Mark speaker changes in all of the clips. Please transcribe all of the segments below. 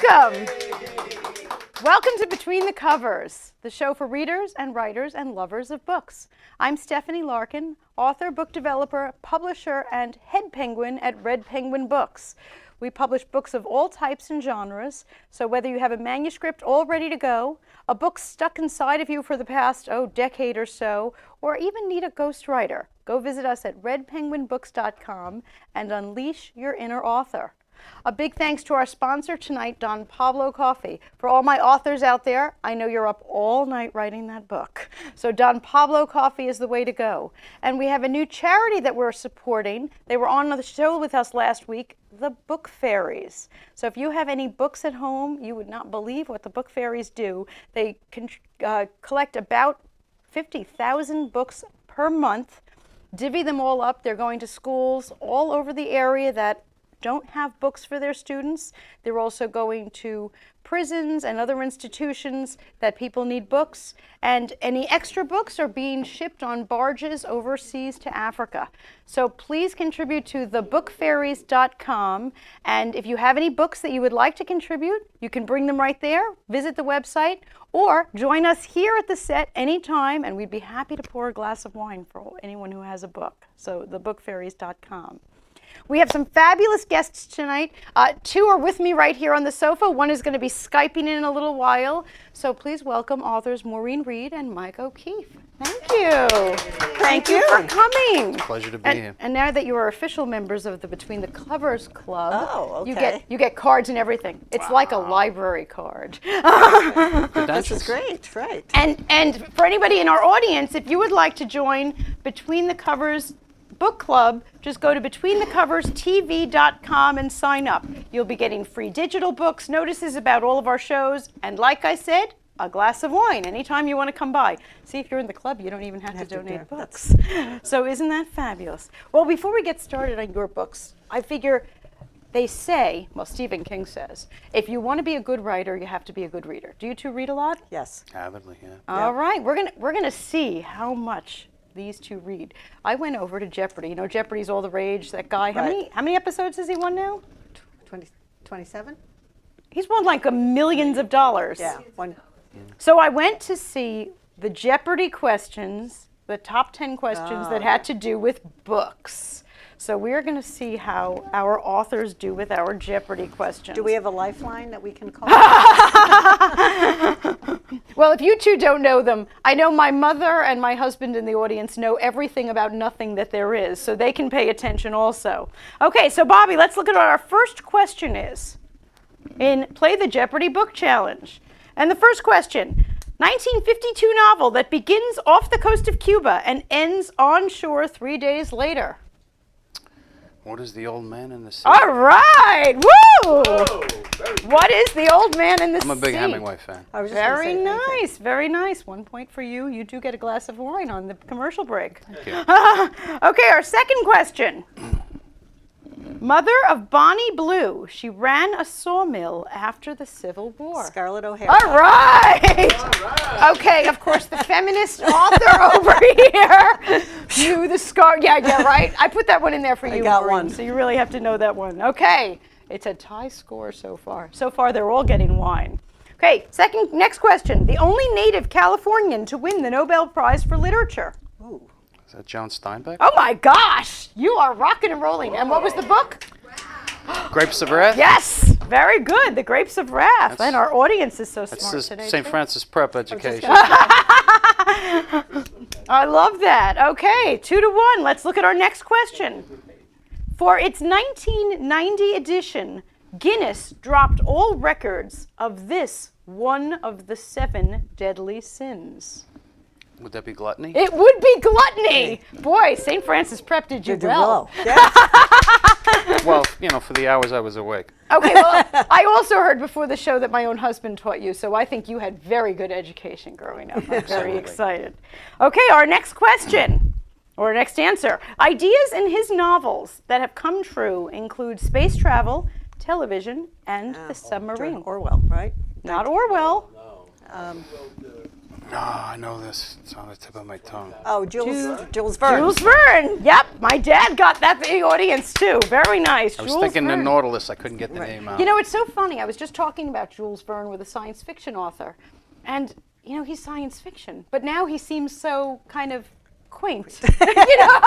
Speaker 1: Welcome. Welcome to Between the Covers, the show for readers and writers and lovers of books. I'm Stephanie Larkin, author, book developer, publisher, and head penguin at Red Penguin Books. We publish books of all types and genres, so whether you have a manuscript all ready to go, a book stuck inside of you for the past, decade or so, or even need a ghostwriter, go visit us at redpenguinbooks.com and unleash your inner author. A big thanks to our sponsor tonight, Don Pablo Coffee. For all my authors out there, I know you're up all night writing that book. So Don Pablo Coffee is the way to go. And we have a new charity that we're supporting. They were on the show with us last week, the Book Fairies. So if you have any books at home, you would not believe what the Book Fairies do. They collect about 50,000 books per month, divvy them all up. They're going to schools all over the area that don't have books for their students. They're also going to prisons and other institutions that people need books. And any extra books are being shipped on barges overseas to Africa. So please contribute to thebookfairies.com. And if you have any books that you would like to contribute, you can bring them right there, visit the website, or join us here at the set anytime, and we'd be happy to pour a glass of wine for anyone who has a book. So thebookfairies.com. We have some fabulous guests tonight. Two are with me right here on the sofa. One is going to be Skyping in a little while. So please welcome authors Maureen Reed and Mike O'Keefe. Thank you. Thank you for coming.
Speaker 2: Pleasure to be here.
Speaker 1: And now that you are official members of the Between the Covers Club,
Speaker 3: okay.
Speaker 1: you get cards and everything. It's like a library card.
Speaker 3: This is great, right.
Speaker 1: And for anybody in our audience, if you would like to join Between the Covers Book Club, just go to betweenthecoverstv.com and sign up. You'll be getting free digital books, notices about all of our shows, and like I said, a glass of wine anytime you want to come by. See, if you're in the club, you don't even have to donate books. So isn't that fabulous? Well, before we get started on your books, I figure they say, well, Stephen King says, if you want to be a good writer, you have to be a good reader. Do you two read a lot?
Speaker 3: Yes.
Speaker 2: Avidly, yeah.
Speaker 1: All right, we're gonna see how much these two read. I went over to Jeopardy. You know, Jeopardy's all the rage. That guy.
Speaker 3: Right.
Speaker 1: How many episodes has he won now?
Speaker 3: 27?
Speaker 1: He's won like millions of dollars.
Speaker 3: Yeah.
Speaker 1: So I went to see the Jeopardy questions, the top 10 questions that had to do with books. So we're going to see how our authors do with our Jeopardy questions.
Speaker 3: Do we have a lifeline that we can call?
Speaker 1: Well, if you two don't know them, I know my mother and my husband in the audience know everything about nothing that there is, so they can pay attention also. Okay, so Bobby, let's look at what our first question is in Play the Jeopardy Book Challenge. And the first question, 1952 novel that begins off the coast of Cuba and ends on shore 3 days later.
Speaker 2: What is the old man in the sea?
Speaker 1: All right, woo! What is the old man in the sea?
Speaker 2: I'm a big Hemingway fan.
Speaker 1: Very nice, very nice. 1 point for you. You do get a glass of wine on the commercial break.
Speaker 2: Thank you.
Speaker 1: Okay, our second question. Mother of Bonnie Blue. She ran a sawmill after the Civil War.
Speaker 3: Scarlett O'Hara.
Speaker 1: All right. Okay, of course, the feminist author over here knew the Yeah, right. I put that one in there for you,
Speaker 3: I got
Speaker 1: Maureen,
Speaker 3: one.
Speaker 1: so you really have to know that one. Okay, it's a tie score so far. So far, they're all getting wine. Okay, next question. The only native Californian to win the Nobel Prize for Literature.
Speaker 3: Ooh.
Speaker 2: Is that John Steinbeck?
Speaker 1: Oh my gosh, you are rocking and rolling. And what was the book?
Speaker 2: Grapes of Wrath?
Speaker 1: Yes, very good. The Grapes of Wrath. And our audience is so
Speaker 2: That's
Speaker 1: smart today.
Speaker 2: St. Francis Prep education.
Speaker 1: I love that. Okay, 2-1. Let's look at our next question. For its 1990 edition, Guinness dropped all records of this one of the 7 deadly sins.
Speaker 2: Would that be gluttony?
Speaker 1: It would be gluttony. Boy, St. Francis Prep did you well.
Speaker 3: Yeah.
Speaker 2: Well, for the hours I was awake.
Speaker 1: Okay, well, I also heard before the show that my own husband taught you, so I think you had very good education growing up. I'm very excited. Okay, our next question, or next answer. Ideas in his novels that have come true include space travel, television, and the submarine.
Speaker 3: Orwell, right?
Speaker 1: Not Orwell.
Speaker 2: No, I know this. It's on the tip of my tongue.
Speaker 3: Oh, Jules Verne.
Speaker 1: Jules Verne. Yep, my dad got that for the audience too. Very nice.
Speaker 2: I was
Speaker 1: Jules
Speaker 2: thinking the
Speaker 1: Verne.
Speaker 2: Nautilus. I couldn't get the name out.
Speaker 1: You know, it's so funny. I was just talking about Jules Verne with a science fiction author, and you know, he's science fiction, but now he seems so kind of quaint, you know,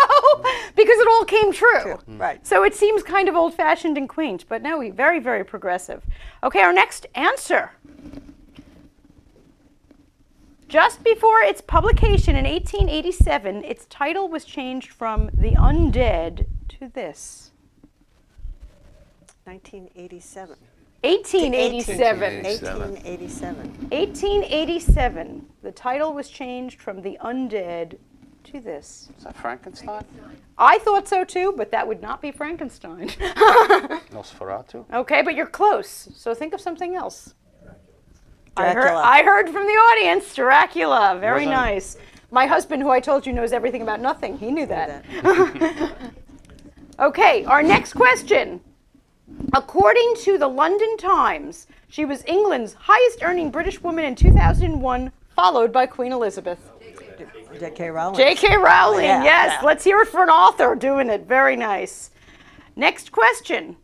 Speaker 1: because it all came true.
Speaker 3: Right.
Speaker 1: So it seems kind of old-fashioned and quaint, but no, very, very progressive. Okay, our next answer. Just before its publication in 1887, its title was changed from The Undead to this.
Speaker 3: 1987.
Speaker 1: 1887.
Speaker 3: 1887.
Speaker 1: 1887. The title was changed from The Undead to this.
Speaker 2: Is that Frankenstein?
Speaker 1: I thought so too, but that would not be Frankenstein.
Speaker 2: Nosferatu?
Speaker 1: Okay, but you're close. So think of something else.
Speaker 3: Dracula.
Speaker 1: I heard from the audience, Dracula. Very
Speaker 2: Wasn't-
Speaker 1: nice. My husband, who I told you knows everything about nothing, he knew that. Okay, our next question. According to the London Times, she was England's highest earning British woman in 2001, followed by Queen Elizabeth.
Speaker 3: J.K. Rowling.
Speaker 1: J.K. Rowling,
Speaker 3: Yeah,
Speaker 1: yes.
Speaker 3: yeah.
Speaker 1: Let's hear it for an author doing it. Very nice. Next question.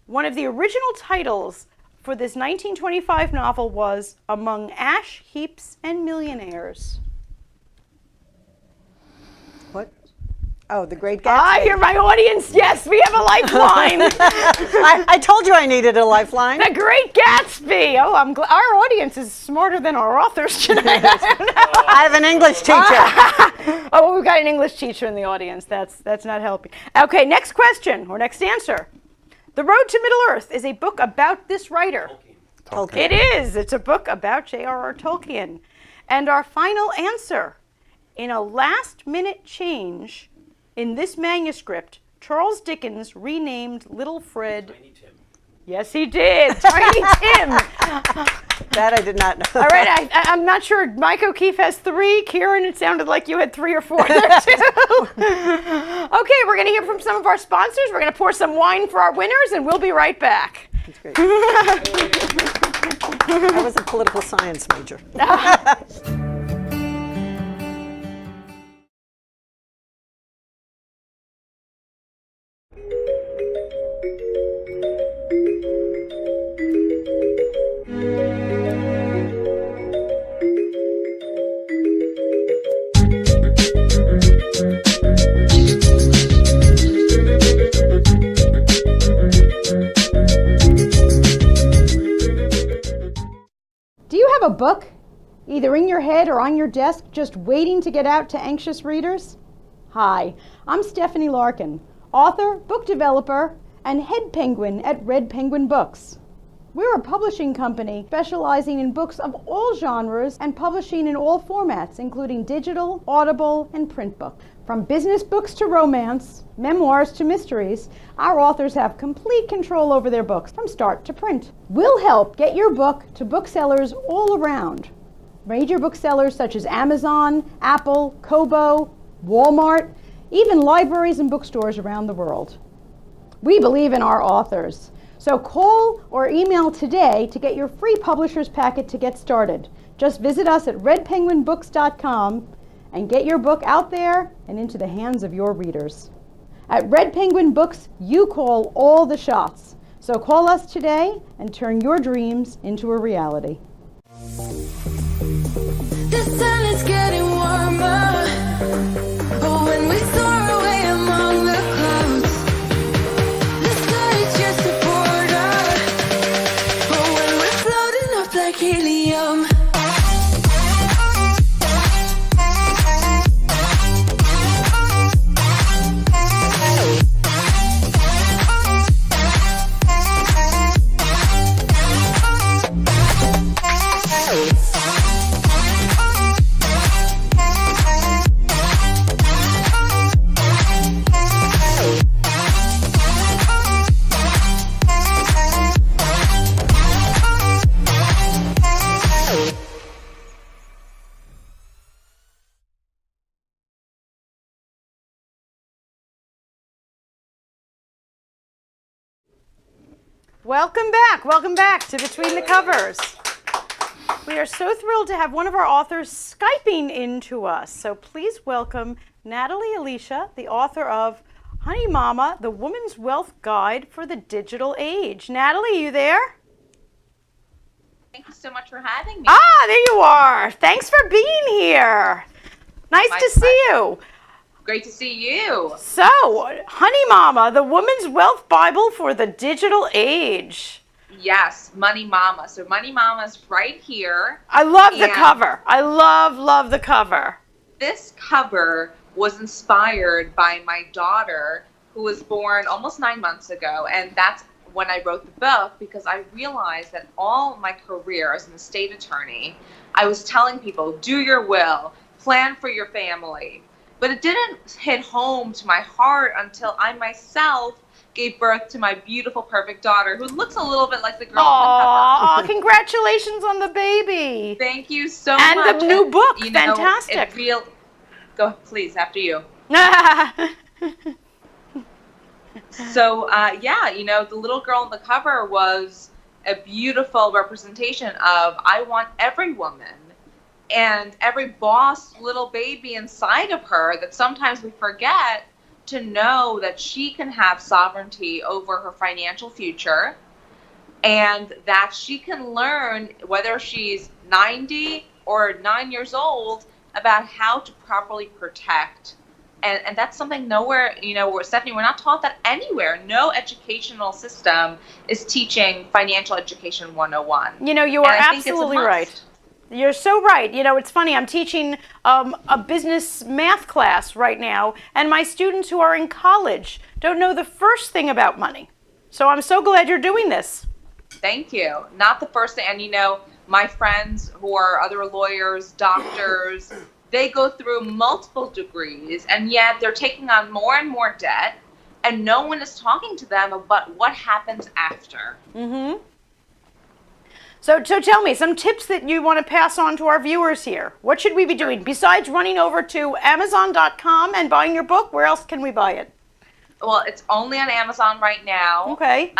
Speaker 1: One of the original titles for this 1925 novel was Among Ash Heaps and Millionaires.
Speaker 3: What? Oh, The Great Gatsby.
Speaker 1: I hear my audience. Yes, we have a lifeline.
Speaker 3: I told you I needed a lifeline.
Speaker 1: The Great Gatsby. Oh, I'm glad our audience is smarter than our authors tonight.
Speaker 3: I have an English teacher.
Speaker 1: Oh, well, we've got an English teacher in the audience. That's not helping. Okay, next question or next answer. The Road to Middle-earth is a book about this writer.
Speaker 3: Tolkien.
Speaker 1: It is. It's a book about J.R.R. Tolkien. And our final answer. In a last-minute change in this manuscript, Charles Dickens renamed Little Fred.
Speaker 4: Tiny Tim.
Speaker 1: Yes, he did. Tiny Tim.
Speaker 3: That I did not know.
Speaker 1: All right, I'm not sure. Mike O'Keefe has 3. Kieran, it sounded like you had 3 or 4 there too. Okay, we're going to hear from some of our sponsors. We're going to pour some wine for our winners, and we'll be right back.
Speaker 3: That's great. I was a political science major.
Speaker 1: Do you have a book, either in your head or on your desk, just waiting to get out to anxious readers? Hi, I'm Stephanie Larkin, author, book developer, and head penguin at Red Penguin Books. We're a publishing company specializing in books of all genres and publishing in all formats, including digital, audible, and print books. From business books to romance, memoirs to mysteries, our authors have complete control over their books from start to print. We'll help get your book to booksellers all around. Major booksellers such as Amazon, Apple, Kobo, Walmart, even libraries and bookstores around the world. We believe in our authors. So call or email today to get your free publisher's packet to get started. Just visit us at redpenguinbooks.com and get your book out there and into the hands of your readers. At Red Penguin Books, you call all the shots. So call us today and turn your dreams into a reality.
Speaker 5: The sun is getting warmer, but when we soar away among the clouds, the sky is just a border, but when we're floating up like helium.
Speaker 1: Welcome back to Between the Covers. We are so thrilled to have one of our authors Skyping into us. So please welcome Natalie Alicia, the author of Honey Mama, The Woman's Wealth Guide for the Digital Age. Natalie, you there?
Speaker 4: Thank you so much for having me.
Speaker 1: Ah, there you are. Thanks for being here. Nice
Speaker 4: My
Speaker 1: to see you.
Speaker 4: Great to see you.
Speaker 1: So, Honey Mama, The Woman's Wealth Bible for the Digital Age.
Speaker 4: Yes, Money Mama. So Money Mama's right here.
Speaker 1: I love the
Speaker 4: And
Speaker 1: cover. I love the cover.
Speaker 4: This cover was inspired by my daughter, who was born almost 9 months ago. And that's when I wrote the book, because I realized that all my career as an estate attorney, I was telling people, do your will, plan for your family. But it didn't hit home to my heart until I myself gave birth to my beautiful, perfect daughter, who looks a little bit like the girl on the cover.
Speaker 1: Aw, congratulations on the baby.
Speaker 4: Thank you so
Speaker 1: And
Speaker 4: much.
Speaker 1: the new book,
Speaker 4: you know,
Speaker 1: fantastic.
Speaker 4: Go, please, after you. So, yeah, you know, the little girl on the cover was a beautiful representation of I want every woman and every boss little baby inside of her that sometimes we forget to know that she can have sovereignty over her financial future, and that she can learn, whether she's 90 or 9 years old, about how to properly protect. And that's something nowhere, you know, Stephanie, we're not taught that anywhere. No educational system is teaching financial education 101.
Speaker 1: You know, you are
Speaker 4: And I think it's a
Speaker 1: absolutely
Speaker 4: must.
Speaker 1: right. You're so right. You know, it's funny. I'm teaching a business math class right now, and my students who are in college don't know the first thing about money. So I'm so glad you're doing this.
Speaker 4: Thank you. Not the first thing. And, you know, my friends who are other lawyers, doctors, they go through multiple degrees, and yet they're taking on more and more debt, and no one is talking to them about what happens after.
Speaker 1: Mm-hmm. So tell me, some tips that you want to pass on to our viewers here. What should we be doing? Besides running over to Amazon.com and buying your book, where else can we buy it?
Speaker 4: Well, it's only on Amazon right now.
Speaker 1: Okay.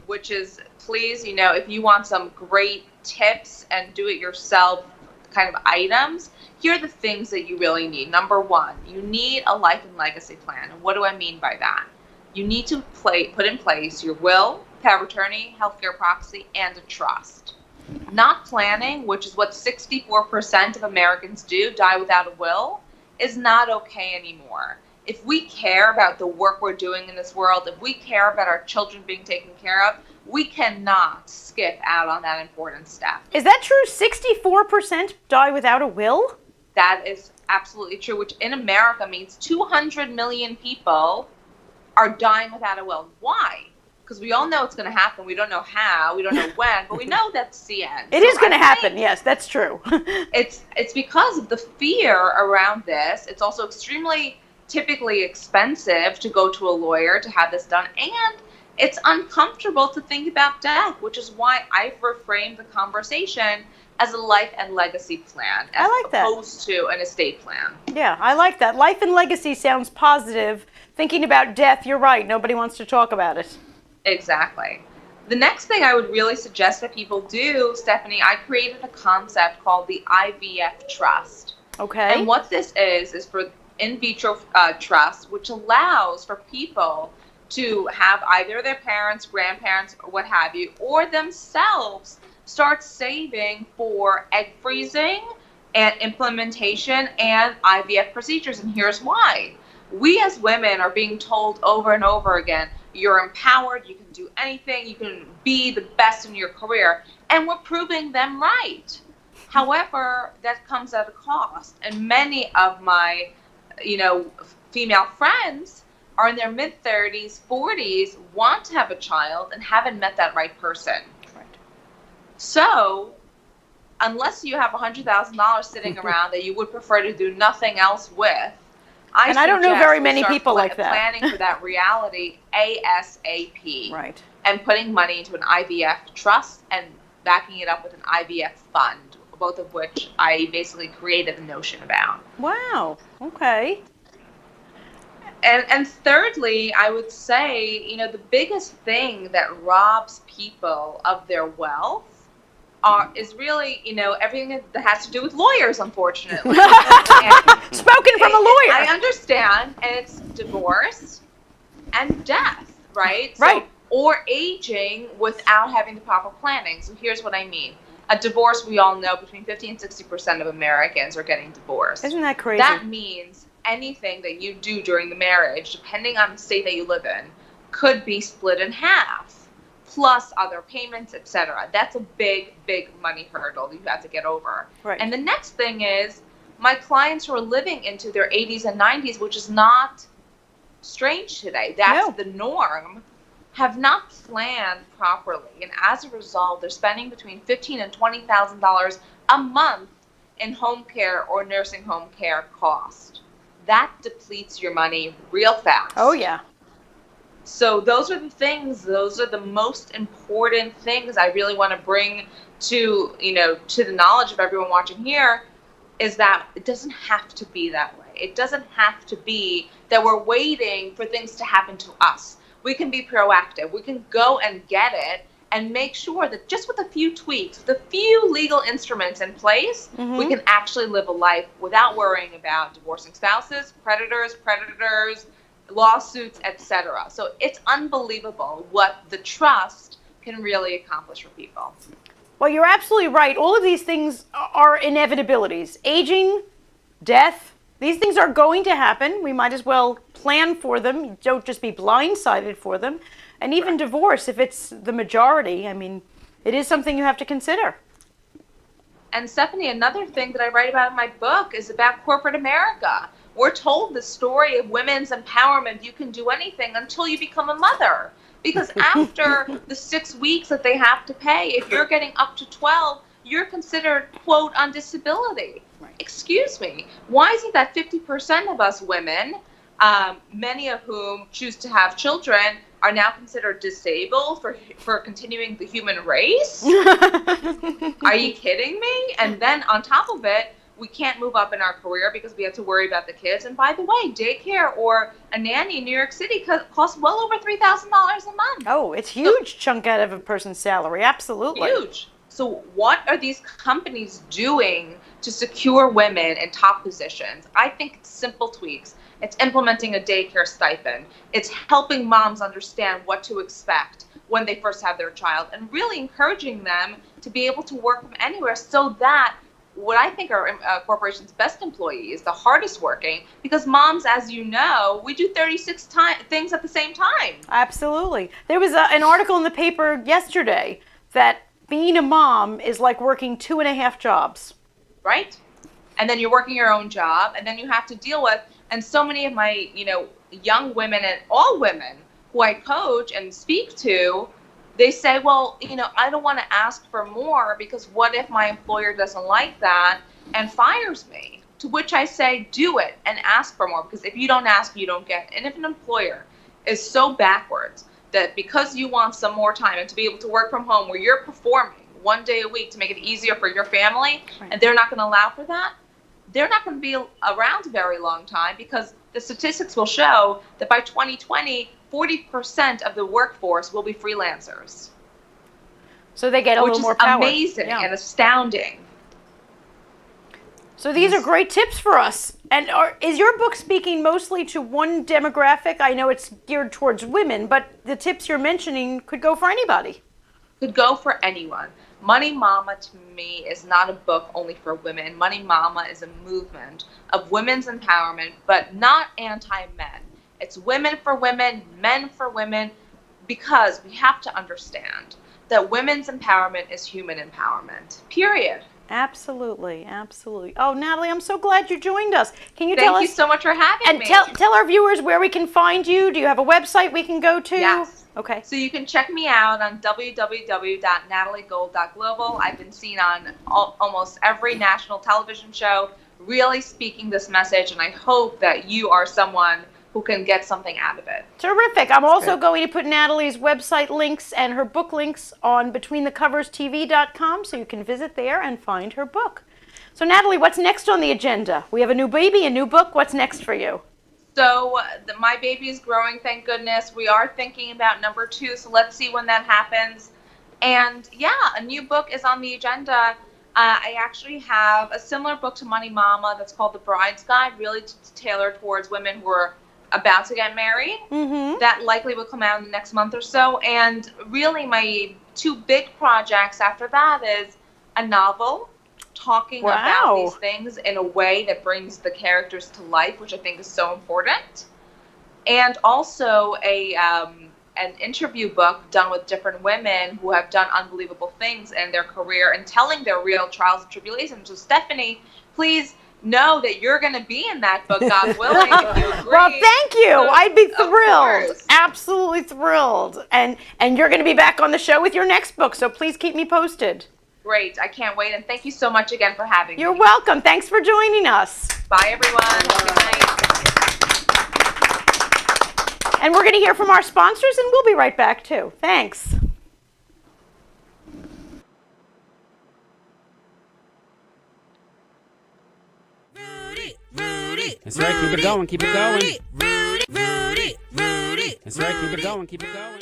Speaker 4: Which is, please, you know, if you want some great tips and do-it-yourself kind of items, here are the things that you really need. Number one, you need a life and legacy plan. And what do I mean by that? You need to put in place your will, power of attorney, healthcare proxy, and a trust. Not planning, which is what 64% of Americans do, die without a will, is not okay anymore. If we care about the work we're doing in this world, if we care about our children being taken care of, we cannot skip out on that important step.
Speaker 1: Is that true? 64% die without a will?
Speaker 4: That is absolutely true, which in America means 200 million people are dying without a will. Why? Because we all know it's going to happen. We don't know how, we don't know when, but we know that's the end.
Speaker 1: It is going to happen. Yes, that's true.
Speaker 4: It's because of the fear around this. It's also extremely typically expensive to go to a lawyer to have this done, and it's uncomfortable to think about death, which is why I've reframed the conversation as a life and legacy plan, as opposed to an estate plan.
Speaker 1: Yeah, I like that. Life and legacy sounds positive. Thinking about death, you're right. Nobody wants to talk about it.
Speaker 4: Exactly. The next thing I would really suggest that people do, Stephanie, I created a concept called the IVF trust.
Speaker 1: Okay.
Speaker 4: And what this is for in vitro trust, which allows for people to have either their parents, grandparents, or what have you, or themselves start saving for egg freezing and implementation and IVF procedures. And here's why. We as women are being told over and over again, you're empowered, you can do anything, you can be the best in your career, and we're proving them right. However, that comes at a cost, and many of my, you know, female friends are in their mid-30s, 40s, want to have a child and haven't met that right person.
Speaker 1: Right.
Speaker 4: So, unless you have $100,000 sitting around that you would prefer to do nothing else with,
Speaker 1: I don't know very many
Speaker 4: start
Speaker 1: people like that.
Speaker 4: Planning for that reality ASAP.
Speaker 1: Right.
Speaker 4: And putting money into an IVF trust and backing it up with an IVF fund, both of which I basically created the notion about.
Speaker 1: Wow. Okay.
Speaker 4: And thirdly, I would say, you know, the biggest thing that robs people of their wealth is really, everything that has to do with lawyers, unfortunately.
Speaker 1: Spoken from a lawyer.
Speaker 4: I understand, and it's divorce and death, right?
Speaker 1: Right.
Speaker 4: Or aging without having the proper planning. So here's what I mean. A divorce, we all know, between 50 and 60% of Americans are getting divorced.
Speaker 1: Isn't that crazy?
Speaker 4: That means anything that you do during the marriage, depending on the state that you live in, could be split in half, plus other payments, etc. That's a big, big money hurdle you have to get over.
Speaker 1: Right.
Speaker 4: And the next thing is, my clients who are living into their 80s and 90s, which is not strange today, that's the norm, have not planned properly. And as a result, they're spending between $15,000 and $20,000 a month in home care or nursing home care cost. That depletes your money real fast.
Speaker 1: Oh, yeah.
Speaker 4: So those are the most important things I really want to bring to the knowledge of everyone watching here, is that it doesn't have to be that way. It doesn't have to be that we're waiting for things to happen to us. We can be proactive. We can go and get it and make sure that just with a few tweaks, with a few legal instruments in place, we can actually live a life without worrying about divorcing spouses, predators, lawsuits, etc. So it's unbelievable what the trust can really accomplish for people.
Speaker 1: Well, you're absolutely right. All of these things are inevitabilities. Aging, death, these things are going to happen. We might as well plan for them. Don't just be blindsided for them. And even divorce, if it's the majority, I mean, it is something you have to consider.
Speaker 4: And Stephanie, another thing that I write about in my book is about corporate America. We're told the story of women's empowerment. You can do anything until you become a mother. Because after the 6 weeks that they have to pay, if you're getting up to 12, you're considered, quote, on disability. Right. Excuse me. Why is it that 50% of us women, many of whom choose to have children, are now considered disabled for continuing the human race? Are you kidding me? And then on top of it, we can't move up in our career because we have to worry about the kids. And by the way, daycare or a nanny in New York City costs well over $3,000 a month.
Speaker 1: Oh, it's huge chunk out of a person's salary. Absolutely.
Speaker 4: Huge. So what are these companies doing to secure women in top positions? I think it's simple tweaks. It's implementing a daycare stipend. It's helping moms understand what to expect when they first have their child, and really encouraging them to be able to work from anywhere, so that what I think are corporations' best employees, the hardest working, because moms, as you know, we do 36 things at the same time.
Speaker 1: Absolutely. There was an article in the paper yesterday that being a mom is like working 2.5 jobs.
Speaker 4: Right? And then you're working your own job, and then you have to deal with, and so many of my, young women and all women who I coach and speak to, they say, well, I don't want to ask for more because what if my employer doesn't like that and fires me? To which I say, do it and ask for more, because if you don't ask, you don't get. And if an employer is so backwards that because you want some more time and to be able to work from home where you're performing 1 day a week to make it easier for your family, right, and they're not going to allow for that, they're not going to be around a very long time, because the statistics will show that by 2020, 40% of the workforce will be freelancers.
Speaker 1: So they get a little more power.
Speaker 4: Which is amazing and astounding.
Speaker 1: So these are great tips for us. And is your book speaking mostly to one demographic? I know it's geared towards women, but the tips you're mentioning could go for anybody.
Speaker 4: Could go for anyone. Money Mama, to me, is not a book only for women. Money Mama is a movement of women's empowerment, but not anti-men. It's women for women, men for women, because we have to understand that women's empowerment is human empowerment, period.
Speaker 1: Absolutely, absolutely. Oh, Natalie, I'm so glad you joined us. Can you
Speaker 4: tell us?
Speaker 1: Thank you
Speaker 4: so much for having me.
Speaker 1: And tell our viewers where we can find you. Do you have a website we can go to?
Speaker 4: Yes.
Speaker 1: Okay.
Speaker 4: So you can check me out on www.nataliegold.global. I've been seen on almost every national television show, really speaking this message, and I hope that you are someone who can get something out of it.
Speaker 1: Terrific. I'm also going to put Natalie's website links and her book links on BetweenTheCoversTV.com, so you can visit there and find her book. So Natalie, what's next on the agenda? We have a new baby, a new book. What's next for you?
Speaker 4: So my baby is growing, thank goodness. We are thinking about number 2, so let's see when that happens. And yeah, a new book is on the agenda. I actually have a similar book to Money Mama that's called The Bride's Guide, really tailored towards women who are about to get married. That likely will come out in the next month or so. And really my two big projects after that is a novel talking about these things in a way that brings the characters to life, which I think is so important. And also an interview book done with different women who have done unbelievable things in their career and telling their real trials and tribulations. So Stephanie, please know that you're going to be in that book, God willing, if you agree.
Speaker 1: Well, thank you.
Speaker 4: So,
Speaker 1: I'd be
Speaker 4: of
Speaker 1: thrilled.
Speaker 4: course.
Speaker 1: Absolutely thrilled. And you're going to be back on the show with your next book, so please keep me posted.
Speaker 4: Great. I can't wait. And thank you so much again for having
Speaker 1: You're
Speaker 4: me.
Speaker 1: welcome. Thanks for joining us.
Speaker 4: Bye, everyone. Good night.
Speaker 1: And we're going to hear from our sponsors, and we'll be right back, too. Thanks.
Speaker 6: That's right, keep it going, keep it going. That's right, keep it going, keep it going.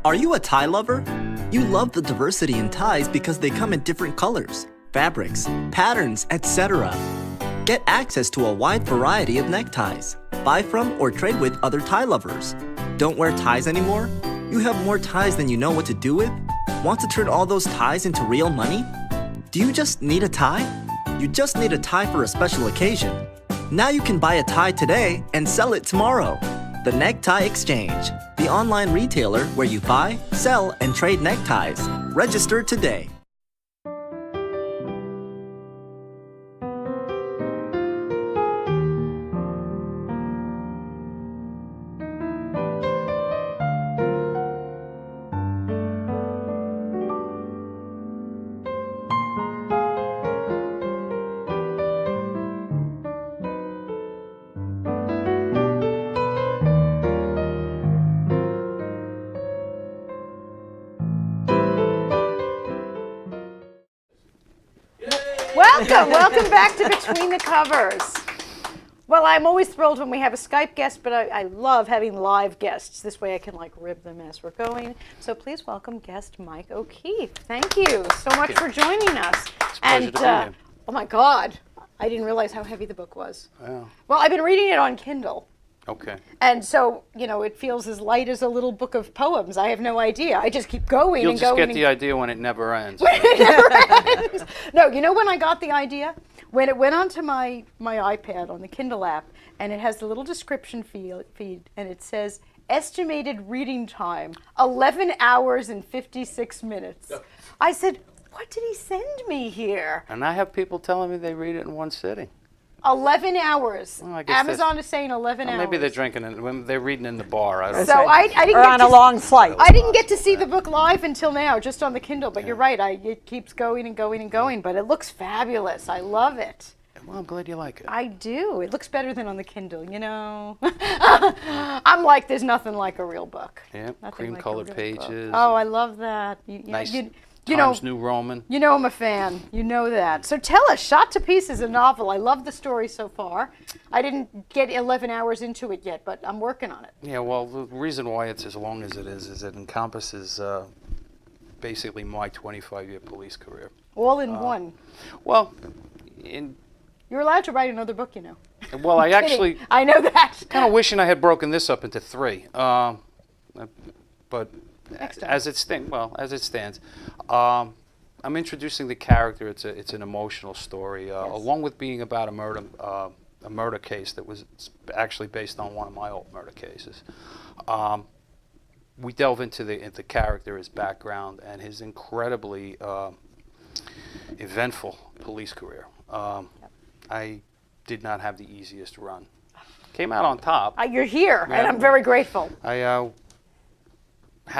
Speaker 7: Are you a tie lover? You love the diversity in ties because they come in different colors, fabrics, patterns, etc. Get access to a wide variety of neckties. Buy from or trade with other tie lovers. Don't wear ties anymore? You have more ties than you know what to do with? Want to turn all those ties into real money? Do you just need a tie? You just need a tie for a special occasion. Now you can buy a tie today and sell it tomorrow. The Necktie Exchange, the online retailer where you buy, sell, and trade neckties. Register today.
Speaker 1: Welcome back to Between the Covers. Well, I'm always thrilled when we have a Skype guest, but I love having live guests. This way I can rib them as we're going. So please welcome guest Mike O'Keefe. Thank you so much for joining us.
Speaker 2: It's a pleasure to be here.
Speaker 1: Oh my God, I didn't realize how heavy the book was.
Speaker 2: Wow.
Speaker 1: Well, I've been reading it on Kindle.
Speaker 2: Okay.
Speaker 1: And so, it feels as light as a little book of poems. I have no idea. I just keep going
Speaker 2: You'll
Speaker 1: and
Speaker 2: just
Speaker 1: going.
Speaker 2: get the idea when it never ends.
Speaker 1: No, you know when I got the idea? When it went onto my iPad on the Kindle app, and it has the little description feed, and it says, estimated reading time, 11 hours and 56 minutes. I said, what did he send me here?
Speaker 2: And I have people telling me they read it in one sitting.
Speaker 1: 11 hours.
Speaker 2: Well, I guess
Speaker 1: Amazon is saying 11 hours.
Speaker 2: Maybe they're drinking it when they're reading in the bar. I don't
Speaker 1: So
Speaker 2: know.
Speaker 1: I didn't
Speaker 3: Or
Speaker 1: get
Speaker 3: on
Speaker 1: to
Speaker 3: a long flight.
Speaker 1: I didn't get to see the book live until now, just on the Kindle. But you're right, it keeps going and going and going. But it looks fabulous. I love it.
Speaker 2: Well, I'm glad you like it.
Speaker 1: I do. It looks better than on the Kindle, I'm like, there's nothing like a real book.
Speaker 2: Yeah,
Speaker 1: Nothing
Speaker 2: cream-colored
Speaker 1: like a real book.
Speaker 2: pages.
Speaker 1: Oh, I love that.
Speaker 2: Nice
Speaker 1: You know,
Speaker 2: Times New Roman.
Speaker 1: you know I'm a fan. You know that. So tell us, Shot to Pieces, a novel. I love the story so far. I didn't get 11 hours into it yet, but I'm working on it.
Speaker 2: Yeah, well, the reason why it's as long as it is it encompasses basically my 25-year police career.
Speaker 1: All in one.
Speaker 2: Well,
Speaker 1: You're allowed to write another book,
Speaker 2: well, I actually
Speaker 1: Kidding. I know that.
Speaker 2: kind of wishing I had broken this up into three, but
Speaker 1: Next time.
Speaker 2: as it stands, I I'm introducing the character. It's an emotional story, along with being about a murder case that was actually based on one of my old murder cases. We delve into the character, his background, and his incredibly eventful police career. I did not have the easiest run. Came out on top.
Speaker 1: You're here, and
Speaker 2: Yeah.
Speaker 1: I'm very grateful.
Speaker 2: Had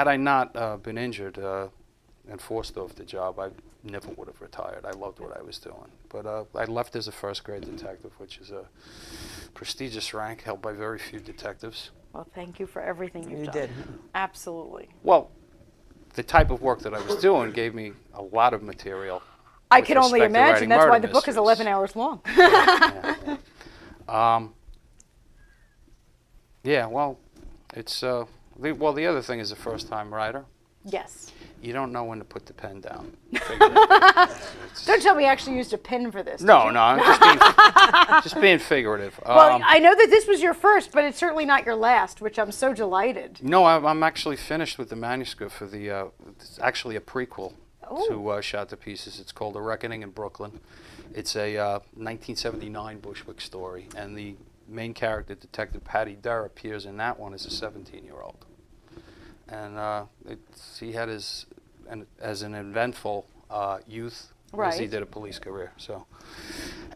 Speaker 2: I not been injured and forced off the job, I never would have retired. I loved what I was doing. But I left as a first grade detective, which is a prestigious rank held by very few detectives.
Speaker 1: Well, thank you for everything you've
Speaker 3: You
Speaker 1: done.
Speaker 3: did.
Speaker 1: Absolutely.
Speaker 2: Well, the type of work that I was doing gave me a lot of material.
Speaker 1: I
Speaker 2: with
Speaker 1: can only
Speaker 2: respect to
Speaker 1: imagine.
Speaker 2: writing
Speaker 1: That's why
Speaker 2: murder
Speaker 1: the book is
Speaker 2: mysteries.
Speaker 1: 11 hours long.
Speaker 2: Yeah, well, it's the other thing is a first-time writer.
Speaker 1: Yes.
Speaker 2: You don't know when to put the pen down.
Speaker 1: Don't tell me you actually used a pen for this.
Speaker 2: No, I'm just being figurative.
Speaker 1: Well, I know that this was your first, but it's certainly not your last, which I'm so delighted.
Speaker 2: No, I'm actually finished with the manuscript for the. It's actually a prequel to Shot to Pieces. It's called A Reckoning in Brooklyn. It's a 1979 Bushwick story, and the main character, Detective Patty Durr, appears in that one as a 17-year-old. And he had as an eventful youth as he
Speaker 1: Right.
Speaker 2: did a police career. So,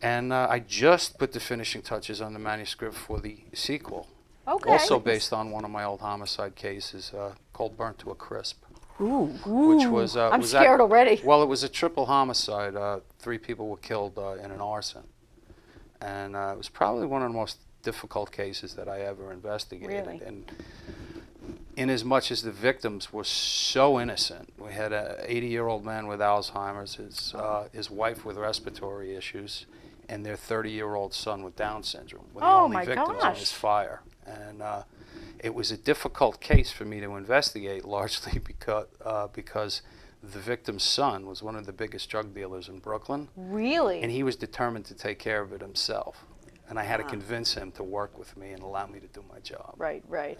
Speaker 2: and I just put the finishing touches on the manuscript for the sequel.
Speaker 1: Okay.
Speaker 2: Also based on one of my old homicide cases called Burnt to a Crisp. Which was
Speaker 1: I'm scared already.
Speaker 2: Well, it was a triple homicide. 3 people were killed in an arson, and it was probably one of the most difficult cases that I ever investigated.
Speaker 1: Really?
Speaker 2: And in as much as the victims were so innocent, we had an 80-year-old man with Alzheimer's, his wife with respiratory issues, and their 30-year-old son with Down syndrome were the
Speaker 1: Oh,
Speaker 2: only
Speaker 1: my
Speaker 2: victims in
Speaker 1: gosh.
Speaker 2: this fire. And it was a difficult case for me to investigate, largely because the victim's son was one of the biggest drug dealers in Brooklyn,
Speaker 1: Really?
Speaker 2: and he was determined to take care of it himself. And I had to convince him to work with me and allow me to do my job.
Speaker 1: Right, right.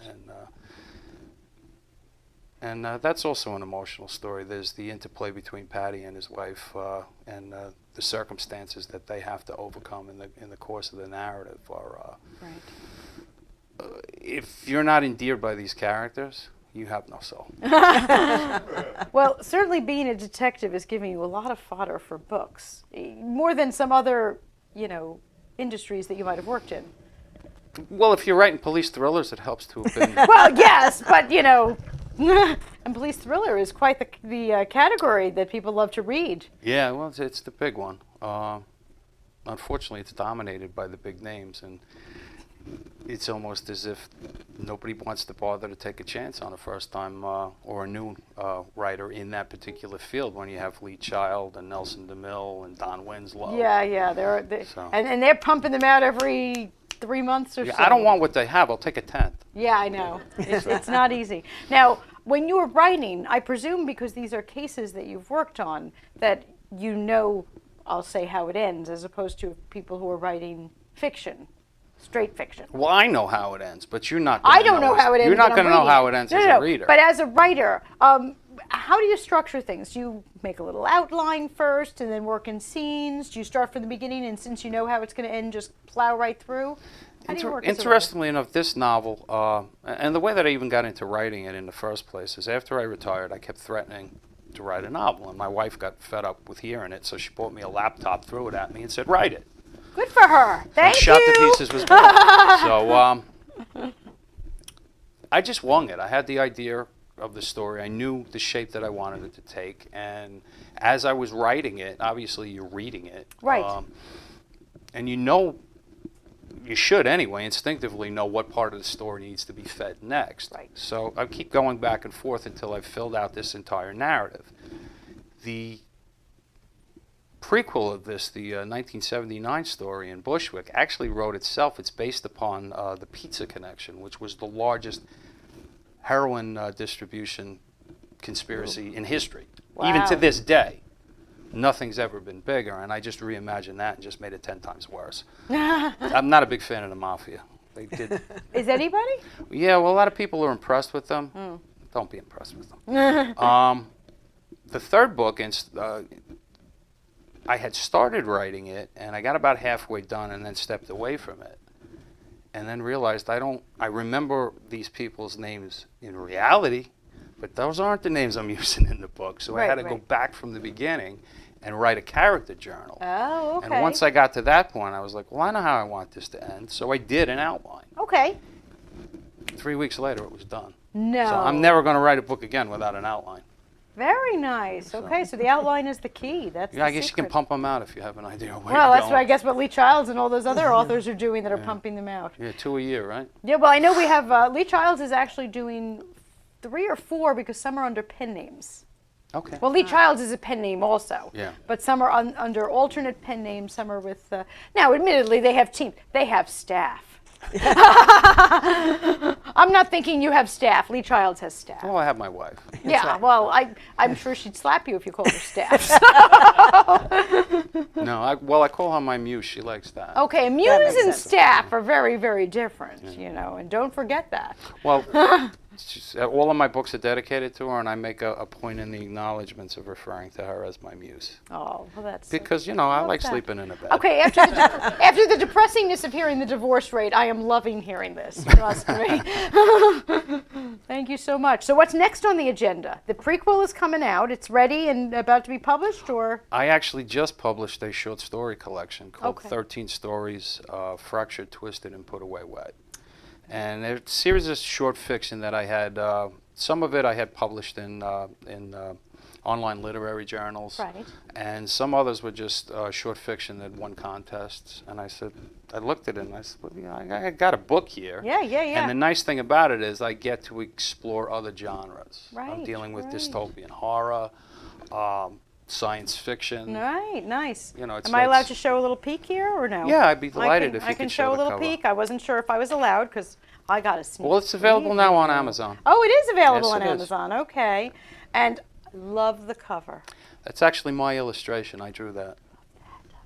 Speaker 2: And that's also an emotional story. There's the interplay between Patty and his wife, and the circumstances that they have to overcome in the course of the narrative.
Speaker 1: Right.
Speaker 2: If you're not endeared by these characters, you have no soul.
Speaker 1: Well, certainly being a detective is giving you a lot of fodder for books, more than some other, industries that you might have worked in.
Speaker 2: Well, if you're writing police thrillers, it helps to have been.
Speaker 1: Well, yes, but and police thriller is quite the category that people love to read.
Speaker 2: Yeah, well, it's the big one. Unfortunately, it's dominated by the big names, and it's almost as if nobody wants to bother to take a chance on a first-time or a new writer in that particular field when you have Lee Child and Nelson DeMille and Don Winslow.
Speaker 1: Yeah,
Speaker 2: So-
Speaker 1: and they're pumping them out every 3 months or
Speaker 2: Yeah,
Speaker 1: so.
Speaker 2: I don't want what they have. I'll take a 10th.
Speaker 1: Yeah, I know. It's not easy. Now, when you were writing, I presume because these are cases that you've worked on, that I'll say how it ends, as opposed to people who are writing fiction, straight fiction.
Speaker 2: Well, I know how it ends, but you're not gonna
Speaker 1: I don't know how it ends.
Speaker 2: You're not
Speaker 1: when I'm
Speaker 2: going to know
Speaker 1: reading
Speaker 2: how
Speaker 1: it.
Speaker 2: it ends
Speaker 1: No,
Speaker 2: as
Speaker 1: no,
Speaker 2: a reader.
Speaker 1: But as a writer, how do you structure things? Do you make a little outline first and then work in scenes? Do you start from the beginning and since you know how it's going to end, just plow right through? How do you work as a writer?
Speaker 2: Interestingly enough, this novel, and the way that I even got into writing it in the first place is after I retired, I kept threatening to write a novel, and my wife got fed up with hearing it, so she bought me a laptop, threw it at me, and said, "Write it."
Speaker 1: Good for her. Thank
Speaker 2: And Shot
Speaker 1: you.
Speaker 2: to Pieces was born. So I just wung it. I had the idea of the story. I knew the shape that I wanted it to take, and as I was writing it, obviously you're reading it,
Speaker 1: Right.
Speaker 2: And you should anyway, instinctively know what part of the story needs to be fed next.
Speaker 1: Right.
Speaker 2: So I keep going back and forth until I've filled out this entire narrative. The prequel of this, the 1979 story in Bushwick, actually wrote itself. It's based upon the Pizza Connection, which was the largest heroin distribution conspiracy in history. Even to
Speaker 1: Wow.
Speaker 2: this day. Nothing's ever been bigger, and I just reimagined that and just made it 10 times worse. I'm not a big fan of the mafia. They did.
Speaker 1: Is anybody?
Speaker 2: Yeah, well, a lot of people are impressed with them. Don't be impressed with them. The third book I had started writing it, and I got about halfway done and then stepped away from it. And then realized I remember these people's names in reality, but those aren't the names I'm using in the book. So I had to go back from the beginning and write a character journal.
Speaker 1: Oh, okay.
Speaker 2: And once I got to that point, I was like, well, I know how I want this to end. So I did an outline.
Speaker 1: Okay.
Speaker 2: 3 weeks later, it was done.
Speaker 1: No.
Speaker 2: So I'm never going to write a book again without an outline.
Speaker 1: Very nice. Okay, so the outline is the key. That's
Speaker 2: Yeah, I
Speaker 1: the
Speaker 2: guess you can
Speaker 1: secret.
Speaker 2: pump them out if you have an idea of where
Speaker 1: Well,
Speaker 2: you're
Speaker 1: that's
Speaker 2: going.
Speaker 1: what I guess what Lee Childs and all those other authors are doing that are pumping them out.
Speaker 2: Yeah, 2 a year, right?
Speaker 1: Yeah, well, I know we have Lee Childs is actually doing 3 or 4 because some are under pen names.
Speaker 2: Okay.
Speaker 1: Well, Lee Childs is a pen name also.
Speaker 2: Yeah.
Speaker 1: But some are under alternate pen names. Some are with. Now, admittedly, they have teams. They have staff. I'm not thinking you have staff. Lee Childs has staff.
Speaker 2: Well, I have my wife.
Speaker 1: Yeah. Well, I'm sure she'd slap you if you called her staff.
Speaker 2: No, I call her my muse. She likes that.
Speaker 1: Okay, muse
Speaker 3: makes
Speaker 1: and
Speaker 3: sense.
Speaker 1: staff are very, very different, you know, and don't forget that.
Speaker 2: Well, all of my books are dedicated to her, and I make a point in the acknowledgments of referring to her as my muse.
Speaker 1: Oh, well, that's
Speaker 2: Because, you know, I like
Speaker 1: that.
Speaker 2: sleeping in a bed.
Speaker 1: okay. After the depressingness of hearing the divorce rate, I am loving hearing this. Trust me. Thank you so much. So, what's next on the agenda? The prequel is coming out. It's ready and about to be published, or
Speaker 2: I actually just published a short story collection called
Speaker 1: Okay.
Speaker 2: 13 Stories, Fractured, Twisted, and Put Away Wet. And it's a series of short fiction that I had, some of it I had published in online literary journals.
Speaker 1: Right.
Speaker 2: And some others were just short fiction that won contests. And I looked at it and I said, well, yeah, I got a book here.
Speaker 1: Yeah.
Speaker 2: And the nice thing about it is I get to explore other genres. I'm
Speaker 1: Right,
Speaker 2: dealing with
Speaker 1: right.
Speaker 2: dystopian horror, science fiction.
Speaker 1: Right, nice.
Speaker 2: You know,
Speaker 1: Am I allowed to show a little peek here or no?
Speaker 2: Yeah, I'd be delighted if you
Speaker 1: I can
Speaker 2: could
Speaker 1: show a
Speaker 2: show the
Speaker 1: little
Speaker 2: cover.
Speaker 1: peek. I wasn't sure if I was allowed because I got a sneak.
Speaker 2: Well, it's available now on Amazon.
Speaker 1: Oh, it is available
Speaker 2: Yes,
Speaker 1: on
Speaker 2: it is.
Speaker 1: Amazon. Okay, and I love the cover.
Speaker 2: That's actually my illustration. I drew that.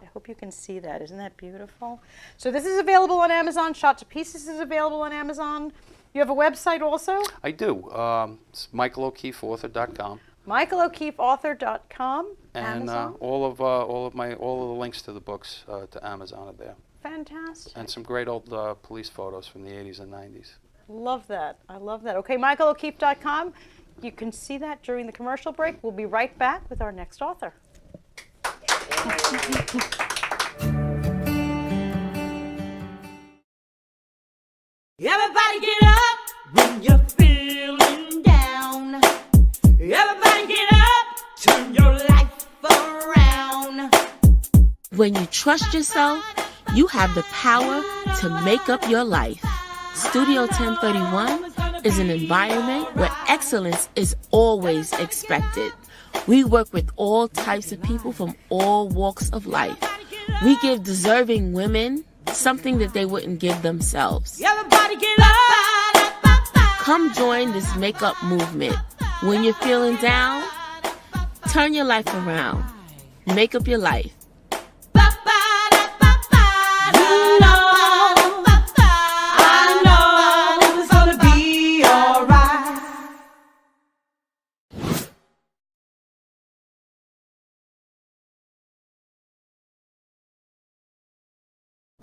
Speaker 1: I hope you can see that. Isn't that beautiful? So this is available on Amazon. Shot to Pieces is available on Amazon. You have a website also?
Speaker 2: I do. It's michaelo'keefeauthor.com.
Speaker 1: michaelo'keefeauthor.com.
Speaker 2: And
Speaker 1: Amazon.
Speaker 2: all of the links to the books to Amazon are there.
Speaker 1: Fantastic.
Speaker 2: And some great old police photos from the 80s and 90s.
Speaker 1: Love that. I love that. Okay, michaelo'keefe.com. You can see that during the commercial break. We'll be right back with our next author.
Speaker 8: Everybody get up when you're feeling down. Everybody get up, turn your life around.
Speaker 9: When you trust yourself, you have the power to make up your life. Studio 1031 is an environment where excellence is always expected. We work with all types of people from all walks of life. We give deserving women something that they wouldn't give themselves.
Speaker 8: Everybody get up.
Speaker 9: Come join this makeup movement. When you're feeling down, turn your life around. Make up your life.
Speaker 8: I know it's gonna be alright.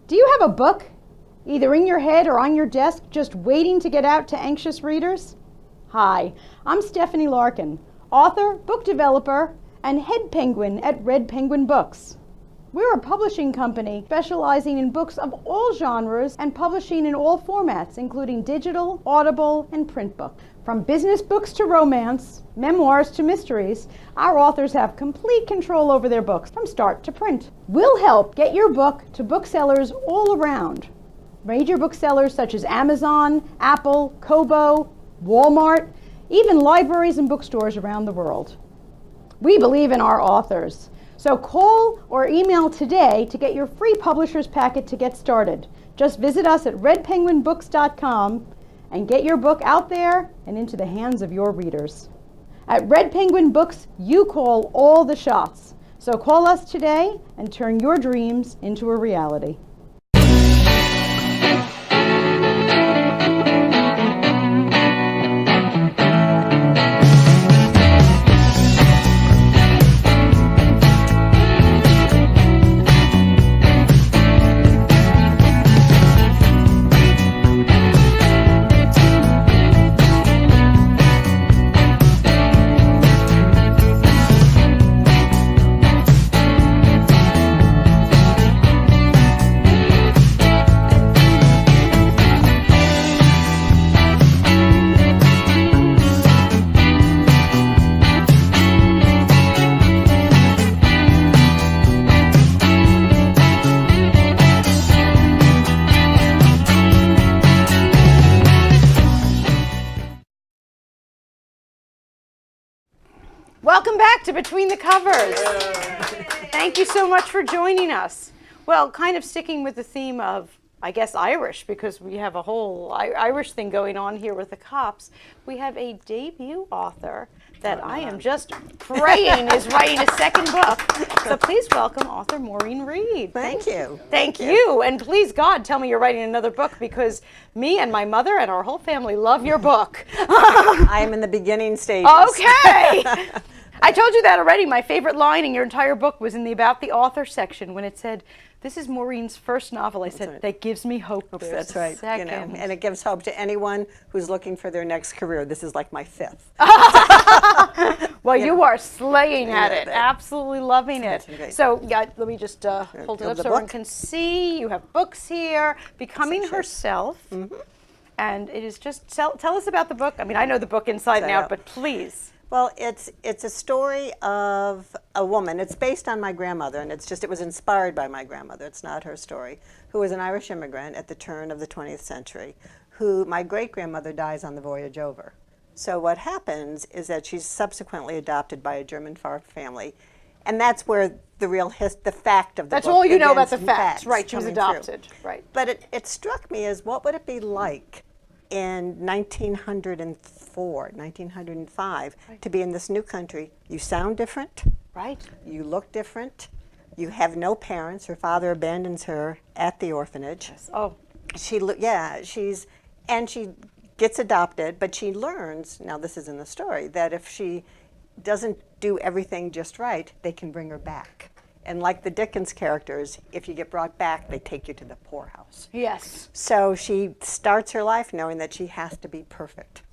Speaker 1: Do you have a book, either in your head or on your desk, just waiting to get out to anxious readers? Hi, I'm Stephanie Larkin, author, book developer, and head penguin at Red Penguin Books. We're a publishing company specializing in books of all genres and publishing in all formats, including digital, audible, and print books. From business books to romance, memoirs to mysteries, our authors have complete control over their books from start to print. We'll help get your book to booksellers all around. Major booksellers such as Amazon, Apple, Kobo, Walmart, even libraries and bookstores around the world. We believe in our authors. So call or email today to get your free publisher's packet to get started. Just visit us at redpenguinbooks.com and get your book out there and into the hands of your readers. At Red Penguin Books, you call all the shots. So call us today and turn your dreams into a reality. Welcome back to Between the Covers. Thank you so much for joining us. Well, kind of sticking with the theme of, I guess, Irish, because we have a whole Irish thing going on here with the cops. We have a debut author that I am just praying is writing a second book. So please welcome author Maureen Reed.
Speaker 3: Thank you.
Speaker 1: Thank you. And please, God, tell me you're writing another book, because me and my mother and our whole family love your book.
Speaker 3: I am in the beginning stages.
Speaker 1: Okay. I told you that already. My favorite line in your entire book was in the About the Author section when it said, "This is Maureen's first novel." I said,
Speaker 3: right.
Speaker 1: "That gives me hope."
Speaker 3: That's right.
Speaker 1: Second.
Speaker 3: And it gives hope to anyone who's looking for their next career. This is like my fifth.
Speaker 1: Well, you are slaying at
Speaker 3: Yeah,
Speaker 1: it.
Speaker 3: that-
Speaker 1: Absolutely loving it.
Speaker 3: That's great.
Speaker 1: So, yeah, let me just hold it
Speaker 3: hold
Speaker 1: up
Speaker 3: the
Speaker 1: so everyone
Speaker 3: book.
Speaker 1: can see. You have books here. Becoming
Speaker 3: Sure.
Speaker 1: Herself. And it is just, tell us about the book. I mean, I know the book inside and
Speaker 3: Inside
Speaker 1: out,
Speaker 3: out.
Speaker 1: but please.
Speaker 3: Well, it's a story of a woman. It's based on my grandmother, and it was inspired by my grandmother. It's not her story, who was an Irish immigrant at the turn of the 20th century, who my great-grandmother dies on the voyage over. So what happens is that she's subsequently adopted by a German family, and that's where the real the fact of the
Speaker 1: That's
Speaker 3: book
Speaker 1: all you know about the
Speaker 3: begins,
Speaker 1: facts. Right, she was
Speaker 3: coming through.
Speaker 1: adopted. Right.
Speaker 3: But it struck me as, what would it be like in 1904, 1905, to be in this new country? You sound different,
Speaker 1: Right.
Speaker 3: you look different, you have no parents. Her father abandons her at the orphanage.
Speaker 1: Oh,
Speaker 3: She gets adopted, but she learns, now this is in the story, that if she doesn't do everything just right, they can bring her back. And like the Dickens characters, if you get brought back, they take you to the poorhouse.
Speaker 1: yes.
Speaker 3: So she starts her life knowing that she has to be perfect,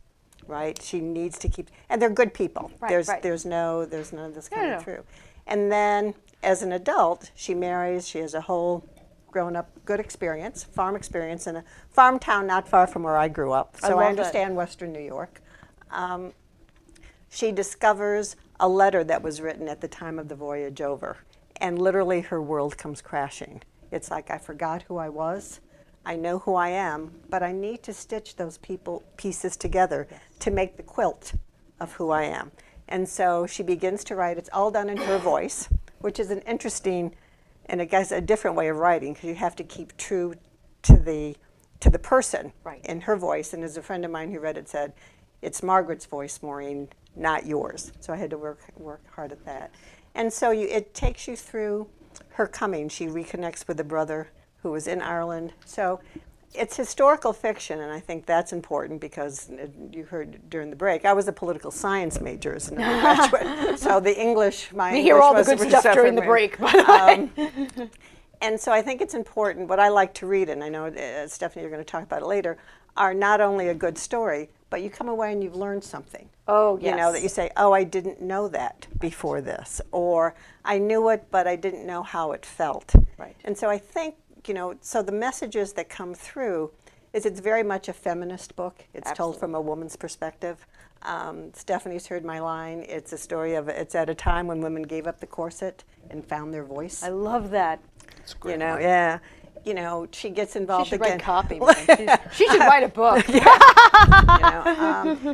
Speaker 3: right? She needs to keep, and they're good people.
Speaker 1: Right,
Speaker 3: there's
Speaker 1: right.
Speaker 3: there's none of this coming
Speaker 1: no.
Speaker 3: through. And then as an adult, she marries. She has a whole grown-up good experience, farm experience in a farm town not far from where I grew up. So
Speaker 1: love
Speaker 3: I
Speaker 1: that.
Speaker 3: understand Western New York. She discovers a letter that was written at the time of the voyage over, and literally her world comes crashing. It's like, I forgot who I was. I know who I am, but I need to stitch those pieces together to make the quilt of who I am. And so she begins to write. It's all done in her voice, which is an interesting, and I guess a different way of writing, because you have to keep true to the person
Speaker 1: Right.
Speaker 3: in her voice. And as a friend of mine who read it said, it's Margaret's voice, Maureen, not yours. So I had to work hard at that. And so it takes you through her coming. She reconnects with a brother who was in Ireland. So it's historical fiction, and I think that's important because you heard during the break, I was a political science major as an undergraduate. So the English, my
Speaker 1: We
Speaker 3: English
Speaker 1: hear all the
Speaker 3: was
Speaker 1: good stuff during the break, by the way.
Speaker 3: And so I think it's important, what I like to read, and I know, Stephanie, you're going to talk about it later, are not only a good story, but you come away and you've learned something.
Speaker 1: Oh,
Speaker 3: You know,
Speaker 1: yes.
Speaker 3: that you say, oh, I didn't know that before this, or I knew it, but I didn't know how it felt.
Speaker 1: Right.
Speaker 3: And so I think, so the messages that come through is it's very much a feminist book. It's told from a woman's perspective. Stephanie's heard my line. It's a story of, it's at a time when women gave up the corset and found their voice.
Speaker 1: I love that.
Speaker 2: It's great.
Speaker 3: Yeah. She gets
Speaker 1: She
Speaker 3: involved
Speaker 1: should
Speaker 3: again.
Speaker 1: write copy, man. She should write a book.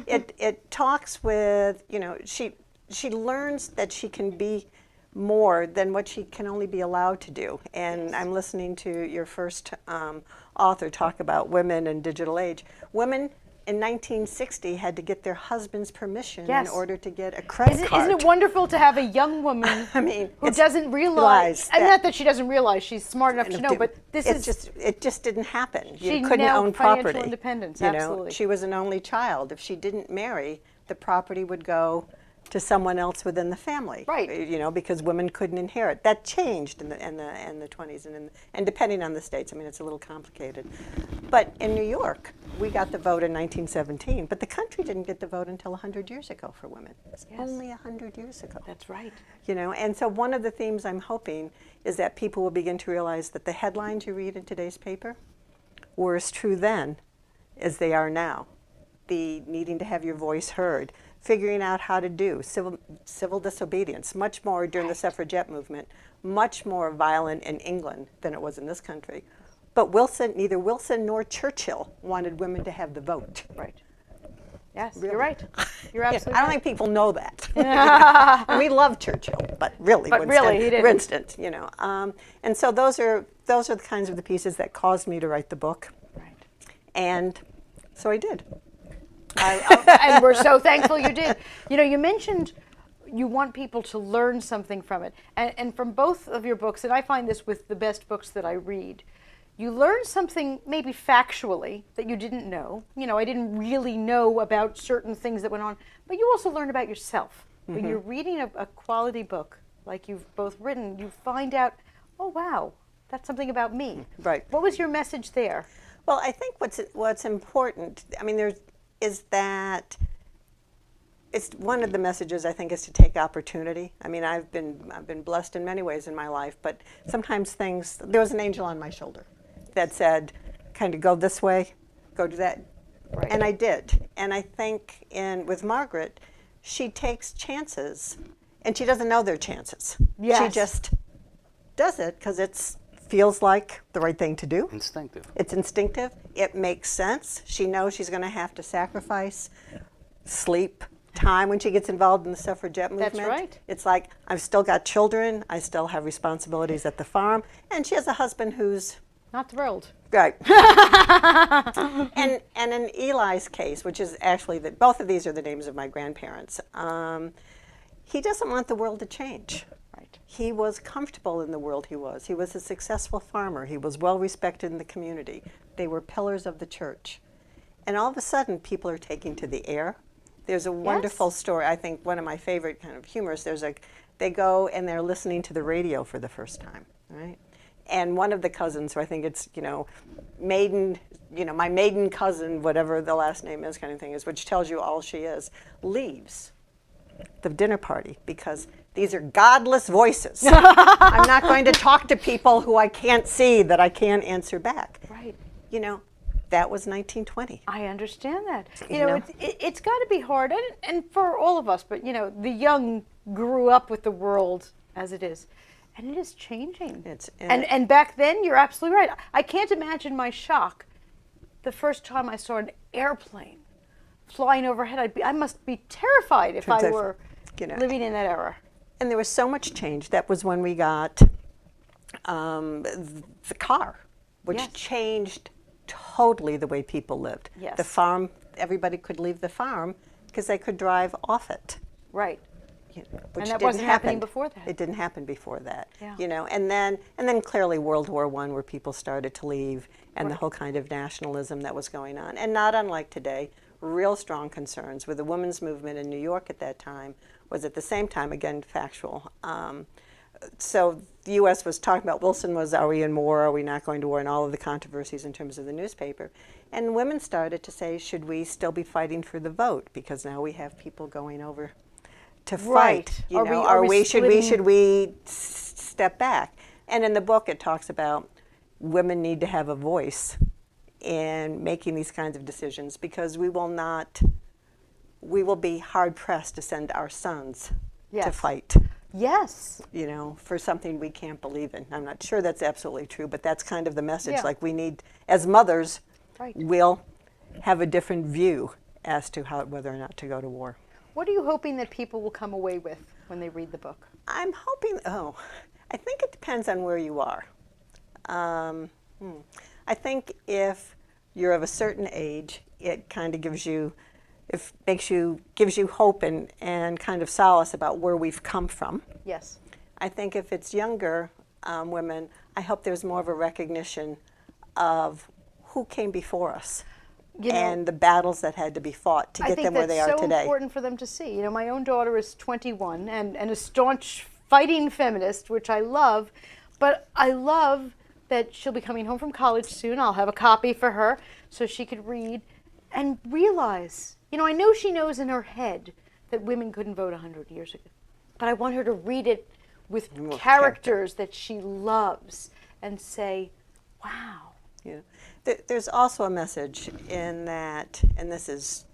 Speaker 3: It talks with, she learns that she can be more than what she can only be allowed to do. And I'm listening to your first author talk about women in digital age. Women in 1960 had to get their husband's permission
Speaker 1: Yes.
Speaker 3: in order to get a credit card.
Speaker 1: Isn't it wonderful to have a young woman
Speaker 3: I mean,
Speaker 1: who
Speaker 3: it's
Speaker 1: doesn't realize, and
Speaker 3: that-
Speaker 1: not that she doesn't realize, she's smart enough to know, but
Speaker 3: it just didn't happen.
Speaker 1: She
Speaker 3: You couldn't
Speaker 1: now
Speaker 3: own
Speaker 1: financial
Speaker 3: property.
Speaker 1: independence,
Speaker 3: You
Speaker 1: absolutely.
Speaker 3: know, she was an only child. If she didn't marry, the property would go to someone else within the family.
Speaker 1: Right.
Speaker 3: Because women couldn't inherit. That changed in the 20s and depending on the states. I mean, it's a little complicated. But in New York, we got the vote in 1917, but the country didn't get the vote until 100 years ago for women. It's only 100 years ago.
Speaker 1: That's right.
Speaker 3: And so one of the themes I'm hoping is that people will begin to realize that the headlines you read in today's paper were as true then as they are now. The needing to have your voice heard, figuring out how to do civil disobedience, much more during the suffragette movement, much more violent in England than it was in this country. But neither Wilson nor Churchill wanted women to have the vote.
Speaker 1: Right. Yes,
Speaker 3: Really.
Speaker 1: you're right. You're
Speaker 3: Yeah,
Speaker 1: absolutely
Speaker 3: I don't
Speaker 1: right.
Speaker 3: think people know that. And we love Churchill, but really,
Speaker 1: But really, he didn't.
Speaker 3: Winston, you know. And so those are the kinds of the pieces that caused me to write the book,
Speaker 1: Right.
Speaker 3: and so I did.
Speaker 1: And we're so thankful you did. You know, you mentioned you want people to learn something from it. And from both of your books, and I find this with the best books that I read, you learn something maybe factually that you didn't know. You know, I didn't really know about certain things that went on, but you also learn about yourself. When you're reading a quality book like you've both written, you find out, oh, wow, that's something about me.
Speaker 3: Right.
Speaker 1: What was your message there?
Speaker 3: Well, I think what's important, I mean, is that it's one of the messages I think is to take opportunity. I mean, I've been blessed in many ways in my life, but sometimes there was an angel on my shoulder that said, kind of go this way, go do that,
Speaker 1: Right.
Speaker 3: and I did. And I think with Margaret, she takes chances, and she doesn't know they're chances. She
Speaker 1: Yes.
Speaker 3: just does it because it feels like the right thing to do.
Speaker 2: Instinctive.
Speaker 3: It's instinctive. It makes sense. She knows she's going to have to sacrifice sleep, time when she gets involved in the suffragette movement.
Speaker 1: That's right.
Speaker 3: It's like, I've still got children. I still have responsibilities at the farm. And she has a husband who's,
Speaker 1: Not thrilled.
Speaker 3: right. and in Eli's case, which is actually, both of these are the names of my grandparents, he doesn't want the world to change.
Speaker 1: Right.
Speaker 3: He was comfortable in the world he was. He was a successful farmer. He was well respected in the community. They were pillars of the church. And all of a sudden, people are taking to the air. There's a wonderful story. I think one of my favorite kind of humors, they go and they're listening to the radio for the first time, right? And one of the cousins, who I think it's, my maiden cousin, whatever the last name is kind of thing is, which tells you all she is, leaves the dinner party because these are godless voices. I'm not going to talk to people who I can't see that I can't answer back.
Speaker 1: Right.
Speaker 3: You know, that was 1920.
Speaker 1: I understand that. You
Speaker 3: You
Speaker 1: know,
Speaker 3: know?
Speaker 1: it's got to be hard, and for all of us, but, you know, the young grew up with the world as it is. And it is changing. And back then, you're absolutely right. I can't imagine my shock the first time I saw an airplane flying overhead. I must be terrified if I were living in that era.
Speaker 3: And there was so much change. That was when we got the car, which
Speaker 1: Yes.
Speaker 3: changed totally the way people lived.
Speaker 1: Yes.
Speaker 3: The farm, everybody could leave the farm because they could drive off it.
Speaker 1: Right.
Speaker 3: Which
Speaker 1: And that
Speaker 3: didn't
Speaker 1: wasn't happening
Speaker 3: happen.
Speaker 1: before that.
Speaker 3: It didn't happen before that.
Speaker 1: Yeah.
Speaker 3: You know, and then clearly World War I, where people started to leave, and the whole kind of nationalism that was going on. And not unlike today, real strong concerns with the women's movement in New York at that time was at the same time, again, factual. So the U.S. was talking about, Wilson was, are we in war, are we not going to war, and all of the controversies in terms of the newspaper. And women started to say, should we still be fighting for the vote? Because now we have people going over to
Speaker 1: Right.
Speaker 3: fight. You
Speaker 1: Are
Speaker 3: know,
Speaker 1: we- are we
Speaker 3: should
Speaker 1: splitting-
Speaker 3: we step back? And in the book, it talks about women need to have a voice in making these kinds of decisions because we will be hard pressed to send our sons to
Speaker 1: Yes.
Speaker 3: fight,
Speaker 1: Yes.
Speaker 3: you know, for something we can't believe in. I'm not sure that's absolutely true, but that's kind of the message.
Speaker 1: Yeah.
Speaker 3: Like we need, as mothers,
Speaker 1: Right.
Speaker 3: we'll have a different view as to whether or not to go to war.
Speaker 1: What are you hoping that people will come away with when they read the book?
Speaker 3: I'm hoping, I think it depends on where you are. I think if you're of a certain age, it kind of gives you hope and kind of solace about where we've come from.
Speaker 1: Yes.
Speaker 3: I think if it's younger women, I hope there's more of a recognition of who came before us
Speaker 1: You know,
Speaker 3: and the battles that had to be fought to get them where they are
Speaker 1: I think that's so
Speaker 3: today.
Speaker 1: important for them to see. You know, my own daughter is 21 and a staunch fighting feminist, which I love, but I love that she'll be coming home from college soon. I'll have a copy for her so she could read and realize, you know, I know she knows in her head that women couldn't vote 100 years ago, but I want her to read it with characters that she loves and say, wow.
Speaker 3: Yeah. There's also a message in that, and this is,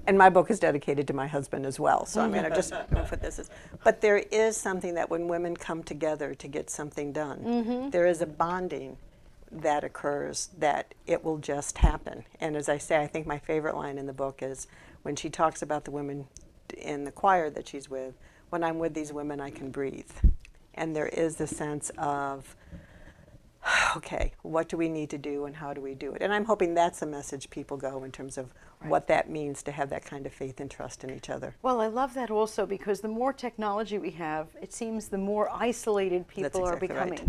Speaker 3: and my book is dedicated to my husband as well, so I'm going to just put this as, but there is something that when women come together to get something done, there is a bonding that occurs, that it will just happen. And as I say, I think my favorite line in the book is when she talks about the women in the choir that she's with, when I'm with these women, I can breathe. And there is the sense of, okay, what do we need to do and how do we do it? And I'm hoping that's the message people go in terms of what that means to have that kind of faith and trust in each other.
Speaker 1: Well, I love that also because the more technology we have, it seems the more isolated people
Speaker 3: That's
Speaker 1: are
Speaker 3: exactly
Speaker 1: becoming.
Speaker 3: right.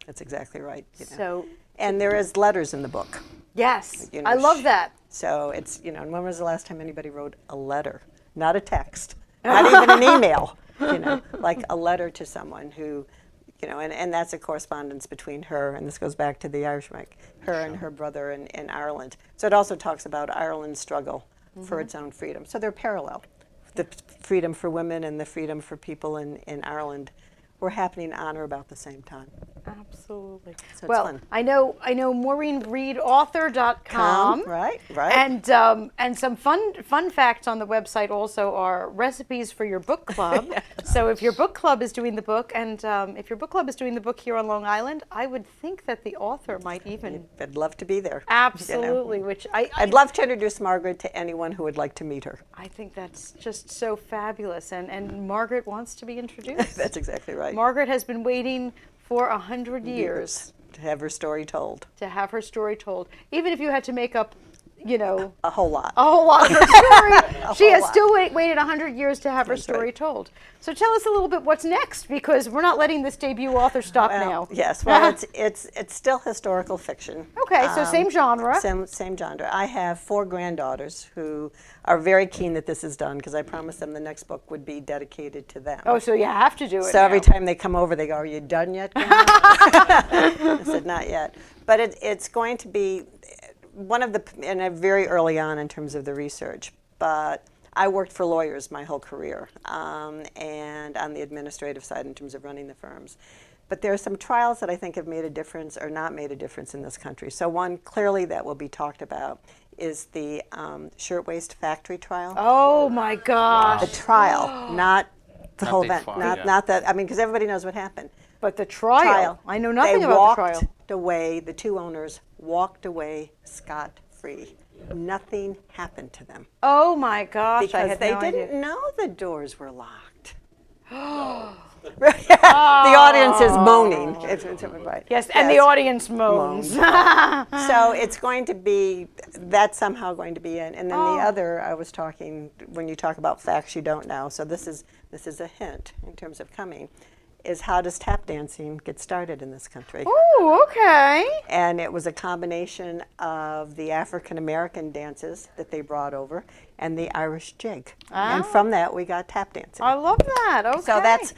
Speaker 3: That's exactly right. You know.
Speaker 1: So,
Speaker 3: And there is letters in the book.
Speaker 1: yes,
Speaker 3: You know,
Speaker 1: I love that.
Speaker 3: So it's, you know, and when was the last time anybody wrote a letter? Not a text, not even an email, you know, like a letter to someone who, you know, and that's a correspondence between her, and this goes back to the Irish Mike, her and her brother in Ireland. So it also talks about Ireland's struggle for its own freedom. So they're parallel. The freedom for women and the freedom for people in Ireland were happening on or about the same time.
Speaker 1: Absolutely.
Speaker 3: So it's
Speaker 1: well,
Speaker 3: fun.
Speaker 1: I know MaureenReedAuthor.com.
Speaker 3: Right.
Speaker 1: And some fun facts on the website also are recipes for your book club. So if your book club is doing the book, and if your book club is doing the book here on Long Island, I would think that the author might even.
Speaker 3: I'd love to be there.
Speaker 1: Absolutely,
Speaker 3: You know.
Speaker 1: which
Speaker 3: I'd love to introduce Margaret to anyone who would like to meet her.
Speaker 1: I think that's just so fabulous, and Margaret wants to be introduced.
Speaker 3: That's exactly right.
Speaker 1: Margaret has been waiting for 100 years
Speaker 3: to have her story told.
Speaker 1: to have her story told. Even if you had to make up, you know,
Speaker 3: A whole lot.
Speaker 1: a whole lot of her story, she
Speaker 3: whole
Speaker 1: has
Speaker 3: lot.
Speaker 1: still waited 100 years to have her
Speaker 3: That's
Speaker 1: story
Speaker 3: right.
Speaker 1: told. So tell us a little bit what's next, because we're not letting this debut author stop now.
Speaker 3: Yes, well, it's still historical fiction.
Speaker 1: Okay, so same genre.
Speaker 3: Same genre. I have 4 granddaughters who are very keen that this is done because I promised them the next book would be dedicated to them.
Speaker 1: Oh, so you have to do it
Speaker 3: So every
Speaker 1: now.
Speaker 3: time they come over, they go, "Are you done yet, Grandma?" I said, "Not yet." But it's going to be one of the, and very early on in terms of the research, but I worked for lawyers my whole career, and on the administrative side in terms of running the firms. But there are some trials that I think have made a difference or not made a difference in this country. So one clearly that will be talked about is the shirtwaist factory trial.
Speaker 1: Oh my gosh.
Speaker 3: The trial, not the
Speaker 2: Not
Speaker 3: whole
Speaker 2: the
Speaker 3: event,
Speaker 2: trial,
Speaker 3: not
Speaker 2: yeah.
Speaker 3: not that. I mean, because everybody knows what happened.
Speaker 1: But the trial. I know nothing
Speaker 3: They
Speaker 1: about the trial.
Speaker 3: walked away. The 2 owners walked away scot-free. Nothing happened to them
Speaker 1: Oh my gosh, I
Speaker 3: because
Speaker 1: had
Speaker 3: they
Speaker 1: no
Speaker 3: didn't
Speaker 1: idea.
Speaker 3: know the doors were locked. The audience is moaning. Right.
Speaker 1: Yes, and the audience moans.
Speaker 3: So it's going to be, that's somehow going to be in. And then the other, I was talking, when you talk about facts you don't know, so this is a hint in terms of coming, is how does tap dancing get started in this country?
Speaker 1: Ooh, okay.
Speaker 3: And it was a combination of the African American dances that they brought over and the Irish jig. And from that we got tap dancing.
Speaker 1: I love that. Okay.
Speaker 3: So that's,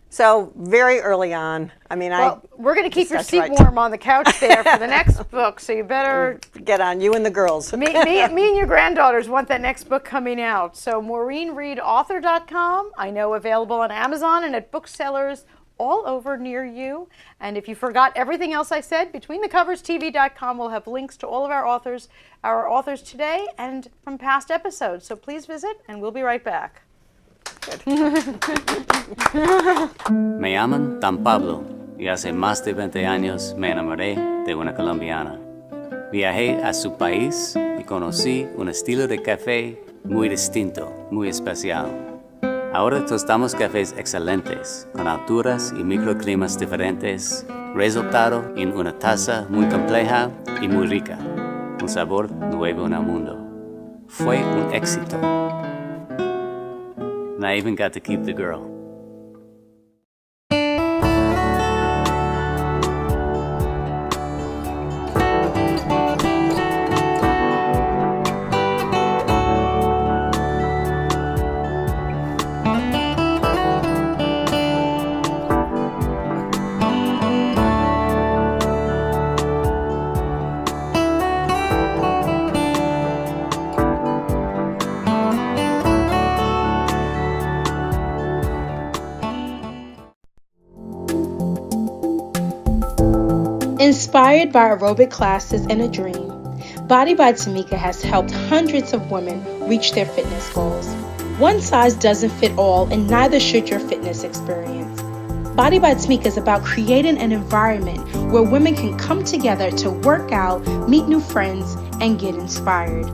Speaker 3: so very early on, I mean,
Speaker 1: Well, we're going to keep your
Speaker 3: that's
Speaker 1: seat
Speaker 3: right.
Speaker 1: warm on the couch there for the next book, so you better.
Speaker 3: get on, you and the girls.
Speaker 1: Me and your granddaughters want that next book coming out. So MaureenReedAuthor.com, I know available on Amazon and at booksellers all over near you. And if you forgot everything else I said, BetweenTheCoversTV.com will have links to all of our authors today and from past episodes. So please visit, and we'll be right back.
Speaker 10: Me llaman Dan Pablo y hace más de 20 años me enamoré de una colombiana. Viajé a su país y conocí un estilo de café muy distinto, muy especial. Ahora tostamos cafés excelentes, con alturas y microclimas diferentes, resultado en una taza muy compleja y muy rica, un sabor nuevo en el mundo. Fue un éxito. And I even got to keep the girl.
Speaker 9: Inspired by aerobic classes and a dream, Body by Tamika has helped hundreds of women reach their fitness goals. One size doesn't fit all, and neither should your fitness experience.
Speaker 11: Body by Tamika is about creating an environment where women can come together to work out, meet new friends, and get inspired.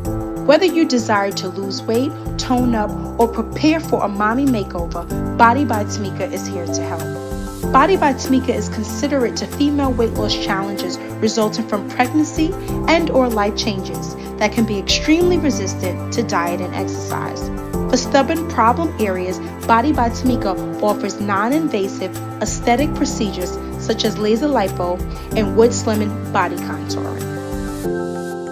Speaker 11: Whether you desire to lose weight, tone up, or prepare for a mommy makeover, Body by Tamika is here to help. Body by Tamika is considerate to female weight loss challenges resulting from pregnancy and or life changes that can be extremely resistant to diet and exercise. For stubborn problem areas, Body by Tamika offers non-invasive aesthetic procedures such as laser lipo and wood slimming body contouring.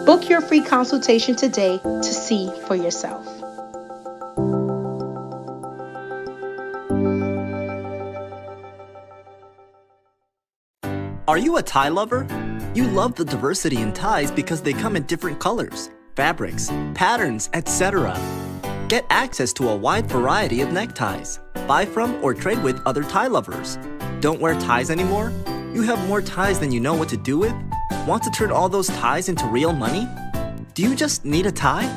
Speaker 11: Book your free consultation today to see for yourself.
Speaker 7: Are you a tie lover? You love the diversity in ties because they come in different colors, fabrics, patterns, etc. Get access to a wide variety of neckties. Buy from or trade with other tie lovers. Don't wear ties anymore? You have more ties than you know what to do with? Want to turn all those ties into real money? Do you just need a tie?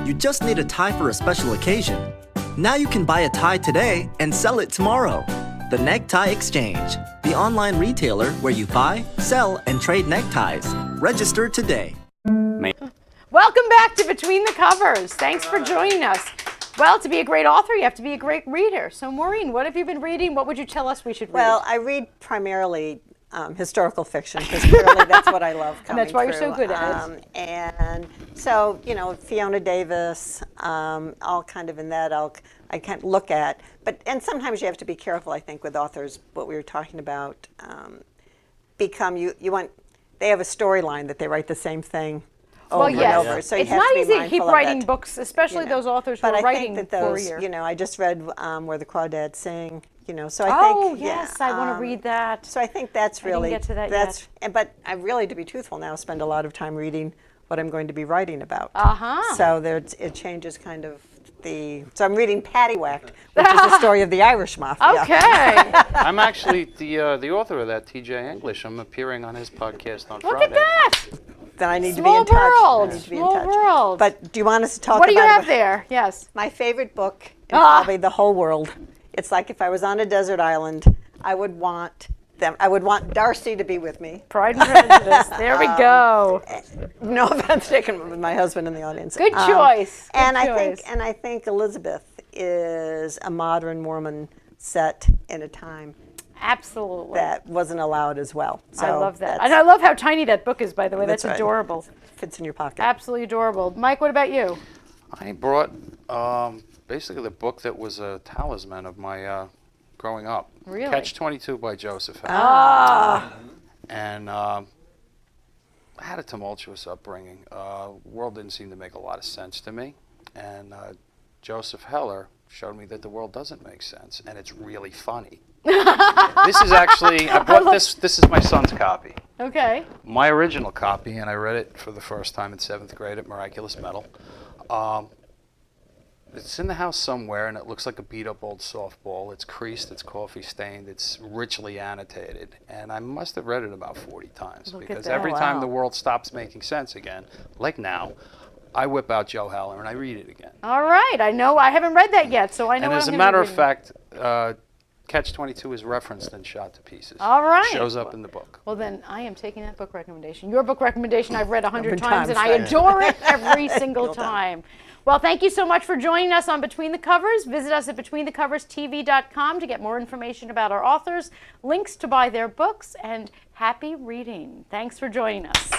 Speaker 7: You just need a tie for a special occasion. Now you can buy a tie today and sell it tomorrow. The Necktie Exchange, the online retailer where you buy, sell, and trade neckties. Register today.
Speaker 1: Welcome back to Between the Covers. Thanks for joining us. Well, to be a great author, you have to be a great reader. So, Maureen, what have you been reading? What would you tell us we should read?
Speaker 3: Well, I read primarily historical fiction because clearly that's what I love coming
Speaker 1: And that's why you're so
Speaker 3: through.
Speaker 1: good at it.
Speaker 3: And so, you know, Fiona Davis, all kind of in that I can't look at. And sometimes you have to be careful, I think, with authors, what we were talking about, they have a storyline that they write the same thing over and over. So you
Speaker 1: it's
Speaker 3: have
Speaker 1: not
Speaker 3: to be
Speaker 1: easy to
Speaker 3: mindful
Speaker 1: keep
Speaker 3: of
Speaker 1: writing
Speaker 3: it.
Speaker 1: books, especially those authors who
Speaker 3: But
Speaker 1: are
Speaker 3: I
Speaker 1: writing
Speaker 3: think that those,
Speaker 1: for you.
Speaker 3: you know, I just read Where the Crawdads Sing, you know, so I think,
Speaker 1: yes, I want to read that.
Speaker 3: So I think that's really,
Speaker 1: I didn't get to that yet.
Speaker 3: But I really, to be truthful now, spend a lot of time reading what I'm going to be writing about.
Speaker 1: Uh-huh.
Speaker 3: So it changes kind of so I'm reading Paddywhacked, which is the story of the Irish Mafia.
Speaker 1: Okay.
Speaker 2: I'm actually the author of that, TJ English. I'm appearing on his podcast on
Speaker 1: Look
Speaker 2: Friday.
Speaker 1: at that.
Speaker 3: Then I need to be
Speaker 1: Small
Speaker 3: in touch.
Speaker 1: world.
Speaker 3: I need to be
Speaker 1: Small
Speaker 3: in touch.
Speaker 1: world.
Speaker 3: But do you want us to talk
Speaker 1: What do
Speaker 3: about
Speaker 1: you have there? Yes.
Speaker 3: my favorite book in probably the whole world? It's like if I was on a desert island, I would want Darcy to be with me.
Speaker 1: Pride and Prejudice. There we go.
Speaker 3: No offense taken with my husband in the audience.
Speaker 1: Good choice. Good
Speaker 3: and
Speaker 1: choice.
Speaker 3: I think Elizabeth is a modern woman set in a time
Speaker 1: Absolutely.
Speaker 3: that wasn't allowed as well. So
Speaker 1: I love that.
Speaker 3: that's-
Speaker 1: And I love how tiny that book is, by the way. That's
Speaker 3: right.
Speaker 1: adorable.
Speaker 3: Fits in your pocket.
Speaker 1: Absolutely adorable. Mike, what about you?
Speaker 2: I brought basically the book that was a talisman of my growing up.
Speaker 1: Really?
Speaker 2: Catch-22 by Joseph Heller.
Speaker 1: Ah.
Speaker 2: And I had a tumultuous upbringing. The world didn't seem to make a lot of sense to me. And Joseph Heller showed me that the world doesn't make sense, and it's really funny. This is actually, I bought this is my son's copy.
Speaker 1: Okay.
Speaker 2: My original copy, and I read it for the first time in 7th grade at Miraculous Metal. It's in the house somewhere, and it looks like a beat-up old softball. It's creased, it's coffee-stained, it's richly annotated. And I must have read it about 40 times,
Speaker 1: Look at
Speaker 2: because
Speaker 1: that.
Speaker 2: every
Speaker 3: Wow.
Speaker 2: time the world stops making sense again, like now, I whip out Joe Heller and I read it again.
Speaker 1: All right. I know. I haven't read that yet, so I know
Speaker 2: And
Speaker 1: what
Speaker 2: as
Speaker 1: I'm
Speaker 2: a
Speaker 1: gonna be
Speaker 2: matter of
Speaker 1: reading.
Speaker 2: fact, Catch-22 is referenced and shot to pieces.
Speaker 1: All right.
Speaker 2: Shows up in the book.
Speaker 1: Well, then I am taking that book recommendation. Your book recommendation I've read 100
Speaker 3: 100
Speaker 1: times, and I
Speaker 3: times,
Speaker 1: adore it every single
Speaker 3: Well done.
Speaker 1: time. Well, thank you so much for joining us on Between the Covers. Visit us at BetweenTheCoversTV.com to get more information about our authors, links to buy their books, and happy reading. Thanks for joining us.